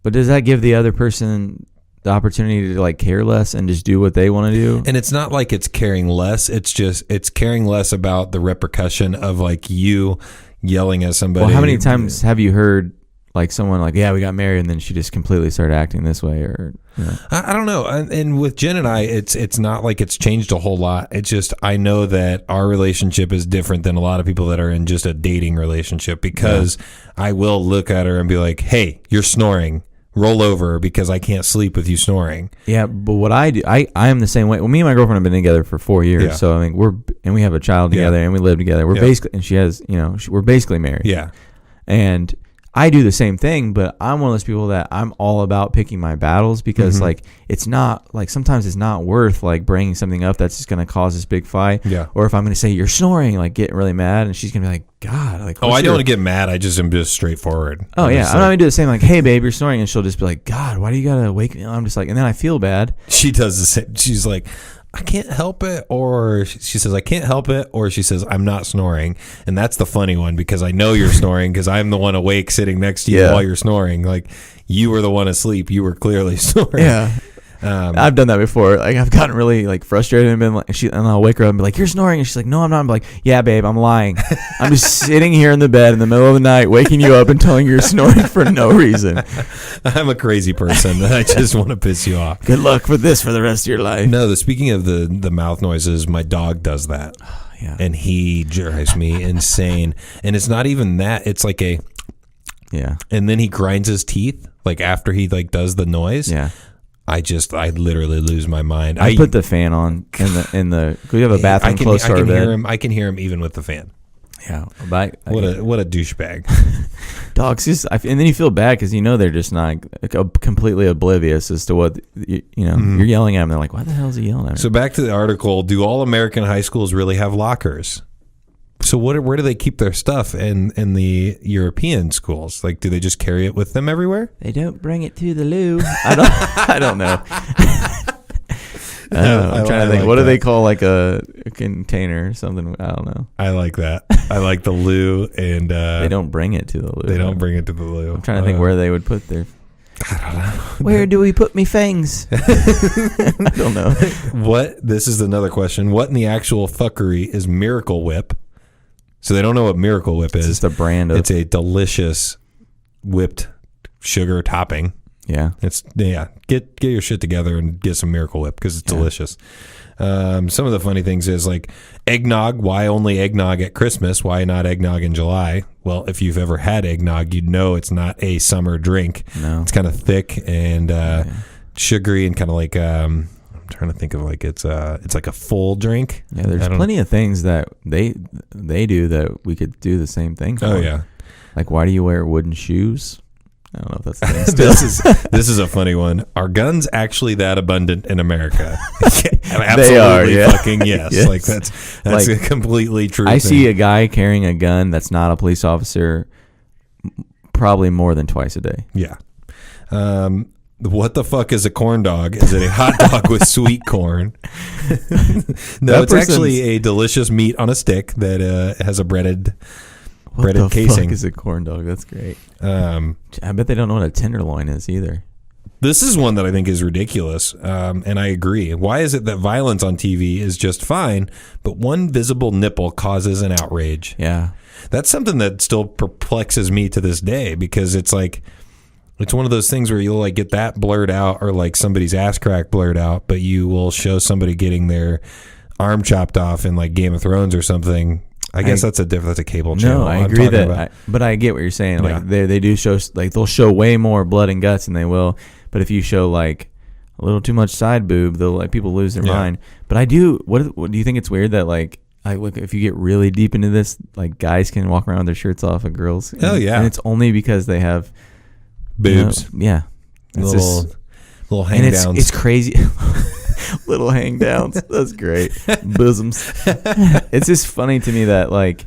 S3: but does that give the other person the opportunity to like care less and just do what they want to do?
S2: And it's not like it's caring less. It's just, it's caring less about the repercussion of like you yelling at somebody.
S3: Well, how many times have you heard like someone like, yeah, we got married, and then she just completely started acting this way? Or you know?
S2: I don't know. And with Jen and I, it's not like it's changed a whole lot. It's just, I know that our relationship is different than a lot of people that are in just a dating relationship, because I will look at her and be like, hey, you're snoring. Roll over, because I can't sleep with you snoring.
S3: Yeah, but what I do, I am the same way. Well, me and my girlfriend have been together for 4 years,
S2: Yeah.
S3: so I mean we have a child together, and we live together. We're basically, and she has, we're basically married.
S2: Yeah,
S3: and I do the same thing, but I'm one of those people that I'm all about picking my battles, because like it's not like, sometimes it's not worth like bringing something up that's just going to cause this big fight.
S2: Yeah.
S3: Or if I'm going to say you're snoring, like getting really mad, and she's going to be like, God, like,
S2: I don't want to get mad. I just am just straightforward.
S3: Oh I'm not going to do the same, like, hey babe, you're snoring, and she'll just be like, God, why do you got to wake me up? I'm just like, and then I feel bad.
S2: She does the same. She's like, I can't help it, or she says I can't help it, or she says I'm not snoring. And that's the funny one, because I know you're snoring, because I'm the one awake sitting next to you while you're snoring. Like, you were the one asleep. You were clearly snoring.
S3: Yeah. I've done that before. Like, I've gotten really like frustrated and been like, and I'll wake her up and be like, you're snoring, and she's like, no, I'm not. I'm like, yeah, babe, I'm lying. I'm just sitting here in the bed in the middle of the night, waking you up and telling you you're snoring for no reason.
S2: I'm a crazy person. I just want to piss you off.
S3: Good luck with this for the rest of your life.
S2: No, speaking of the mouth noises, my dog does that.
S3: Yeah.
S2: And he drives me insane. And it's not even that. It's like and then he grinds his teeth like after he like does the noise.
S3: Yeah.
S2: I literally lose my mind.
S3: I put the fan on in the we have a bathroom close to our bed.
S2: I can hear him even with the fan.
S3: Yeah.
S2: What a douchebag.
S3: Dogs just, and then you feel bad because they're just not completely oblivious as to what you're yelling at them. They're like, why the hell is he yelling at me?
S2: So back to the article. Do all American high schools really have lockers? So where do they keep their stuff in the European schools? Like, do they just carry it with them everywhere?
S3: They don't bring it to the loo. I don't know. I'm trying to think. What do they call like a container or something? I don't know.
S2: I like that. I like the loo, and
S3: they don't bring it to the loo.
S2: They don't bring it to the loo.
S3: I'm trying to think where they would put their.
S2: I don't know.
S3: Where do we put me fangs? I don't know.
S2: This is another question. What in the actual fuckery is Miracle Whip? So they don't know what Miracle Whip is.
S3: It's just a brand of.
S2: It's a delicious whipped sugar topping.
S3: Yeah.
S2: Get your shit together and get some Miracle Whip because it's delicious. Some of the funny things is like eggnog. Why only eggnog at Christmas? Why not eggnog in July? Well, if you've ever had eggnog, you'd know it's not a summer drink.
S3: No.
S2: It's kind of thick and sugary and kind of like trying to think of like it's like a full drink.
S3: Yeah, there's plenty of things that they do that we could do the same thing for.
S2: Oh yeah.
S3: Like, why do you wear wooden shoes? I don't know if that's the thing still.
S2: This is a funny one. Are guns actually that abundant in America? Absolutely,
S3: they are, yeah.
S2: Fucking yes. Yes. Like that's like, a completely true.
S3: I see a guy carrying a gun that's not a police officer probably more than twice a day.
S2: Yeah. What the fuck is a corn dog? Is it a hot dog with sweet corn? No, it's actually a delicious meat on a stick that has a breaded
S3: casing. What the fuck is a corn dog? That's great. I bet they don't know what a tenderloin is either.
S2: This is one that I think is ridiculous, and I agree. Why is it that violence on TV is just fine, but one visible nipple causes an outrage?
S3: Yeah.
S2: That's something that still perplexes me to this day, because it's like, it's one of those things where you'll like get that blurred out, or like somebody's ass crack blurred out, but you will show somebody getting their arm chopped off in like Game of Thrones or something. I guess that's a cable channel.
S3: No, I agree that, but I get what you're saying. Like they do show, like they'll show way more blood and guts than they will. But if you show like a little too much side boob, they'll like people lose their mind. But I do. What do you think? It's weird that like look, if you get really deep into this, like guys can walk around with their shirts off of girls.
S2: Oh yeah,
S3: and it's only because they have
S2: boobs.
S3: Yeah,
S2: it's little hang downs.
S3: It's crazy. Little hang downs. That's great. Bosoms. It's just funny to me that like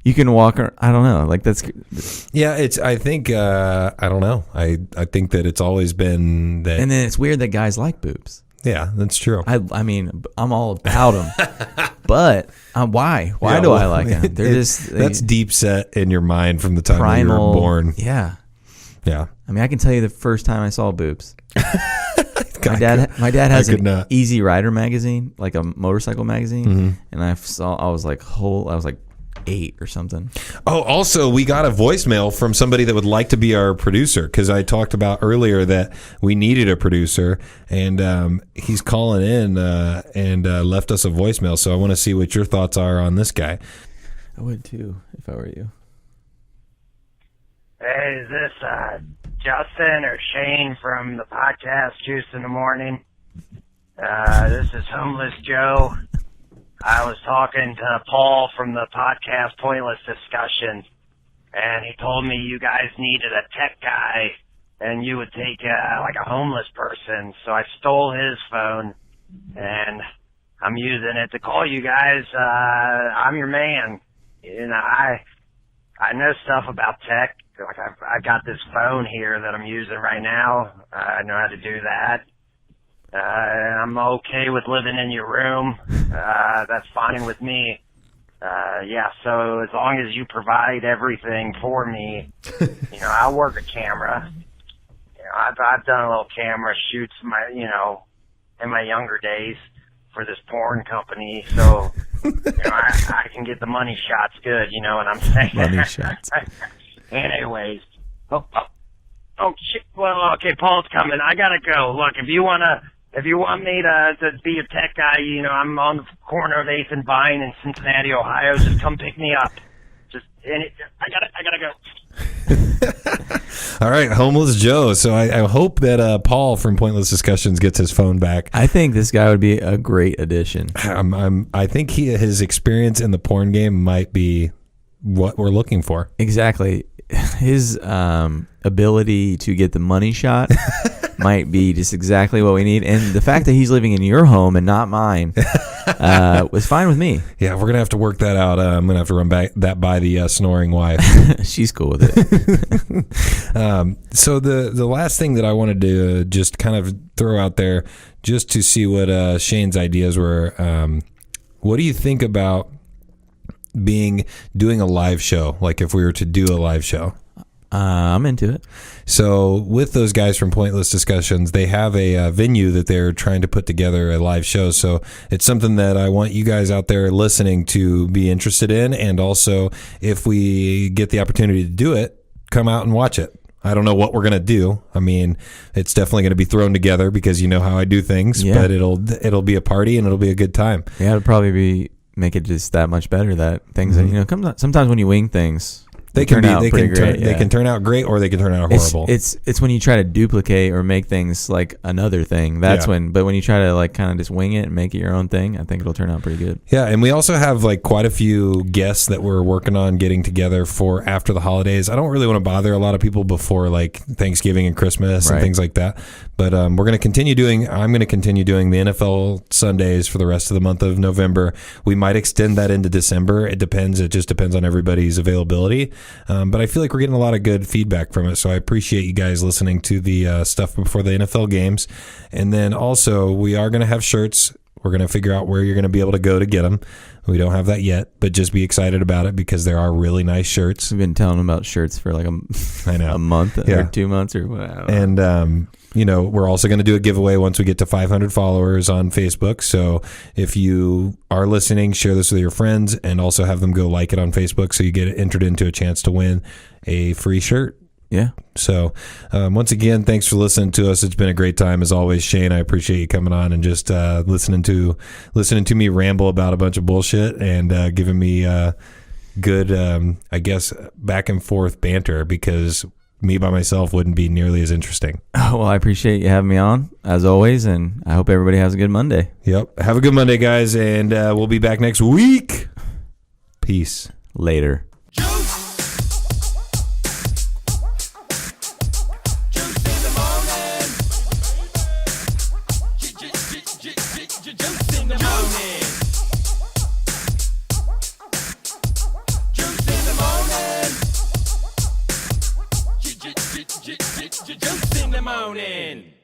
S3: you can walk around, I don't know, like that's
S2: I think I don't know. I think that it's always been that.
S3: And then it's weird that guys like boobs.
S2: Yeah, that's true.
S3: I mean, I'm all about them. But why do I like them? They're
S2: that's deep set in your mind from the time that you were born.
S3: Yeah.
S2: Yeah.
S3: I mean, I can tell you the first time I saw boobs. My dad has an Easy Rider magazine, like a motorcycle magazine, and I was like 8 or something.
S2: Oh, also we got a voicemail from somebody that would like to be our producer, because I talked about earlier that we needed a producer, and he's calling in and left us a voicemail. So I want to see what your thoughts are on this guy.
S3: I would too if I were you.
S1: Hey, is this Justin or Shane from the podcast Juice in the Morning? This is Homeless Joe. I was talking to Paul from the podcast Pointless Discussion, and he told me you guys needed a tech guy, and you would take like a homeless person. So I stole his phone, and I'm using it to call you guys. I'm your man. You know, I know stuff about tech. Like I've got this phone here that I'm using right now. I know how to do that. I'm okay with living in your room. That's fine with me. Yeah, so as long as you provide everything for me, you know, I'll work a camera. You know, I've done a little camera shoots in my younger days for this porn company, so you know, I can get the money shots good. You know what I'm saying?
S3: Money shots.
S1: Anyways, oh shit. Well, okay, Paul's coming. I gotta go. Look, if you want me to be a tech guy, you know, I'm on the corner of 8th and Vine in Cincinnati, Ohio. Just come pick me up. I gotta go.
S2: All right, Homeless Joe. So I hope that Paul from Pointless Discussions gets his phone back.
S3: I think this guy would be a great addition.
S2: I think his experience in the porn game might be what we're looking for.
S3: Exactly. His ability to get the money shot might be just exactly what we need. And the fact that he's living in your home and not mine was fine with me.
S2: Yeah, we're going to have to work that out. I'm going to have to run that by the snoring wife.
S3: She's cool with it.
S2: So the last thing that I wanted to just kind of throw out there, just to see what Shane's ideas were, what do you think about doing a live show? Like if we were to do a live show.
S3: I'm into it.
S2: So with those guys from Pointless Discussions, they have a venue that they're trying to put together a live show. So it's something that I want you guys out there listening to be interested in. And also, if we get the opportunity to do it, come out and watch it. I don't know what we're going to do. I mean, it's definitely going to be thrown together because you know how I do things, but it'll be a party and it'll be a good time.
S3: Yeah, it'll probably make it just that much better that things that, you know, sometimes when you wing things,
S2: they can
S3: turn out pretty great.
S2: They can turn out great, or they can turn out horrible.
S3: It's when you try to duplicate or make things like another thing. That's when. But when you try to like kind of just wing it and make it your own thing, I think it'll turn out pretty good.
S2: Yeah, and we also have like quite a few guests that we're working on getting together for after the holidays. I don't really want to bother a lot of people before like Thanksgiving and Christmas and things like that. But I'm going to continue doing the NFL Sundays for the rest of the month of November. We might extend that into December. It depends. It just depends on everybody's availability. But I feel like we're getting a lot of good feedback from it. So I appreciate you guys listening to the stuff before the NFL games. And then also we are going to have shirts. We're going to figure out where you're going to be able to go to get them. We don't have that yet, but just be excited about it because there are really nice shirts.
S3: We've been telling them about shirts for like a month or 2 months or whatever.
S2: And, we're also going to do a giveaway once we get to 500 followers on Facebook. So if you are listening, share this with your friends and also have them go like it on Facebook so you get entered into a chance to win a free shirt.
S3: Yeah.
S2: So once again, thanks for listening to us. It's been a great time as always, Shane. I appreciate you coming on and just listening to me ramble about a bunch of bullshit and giving me good, I guess, back and forth banter because me by myself wouldn't be nearly as interesting.
S3: Oh, well, I appreciate you having me on as always, and I hope everybody has a good Monday.
S2: Yep. Have a good Monday, guys, and we'll be back next week. Peace.
S3: Later.
S4: Juice in the morning.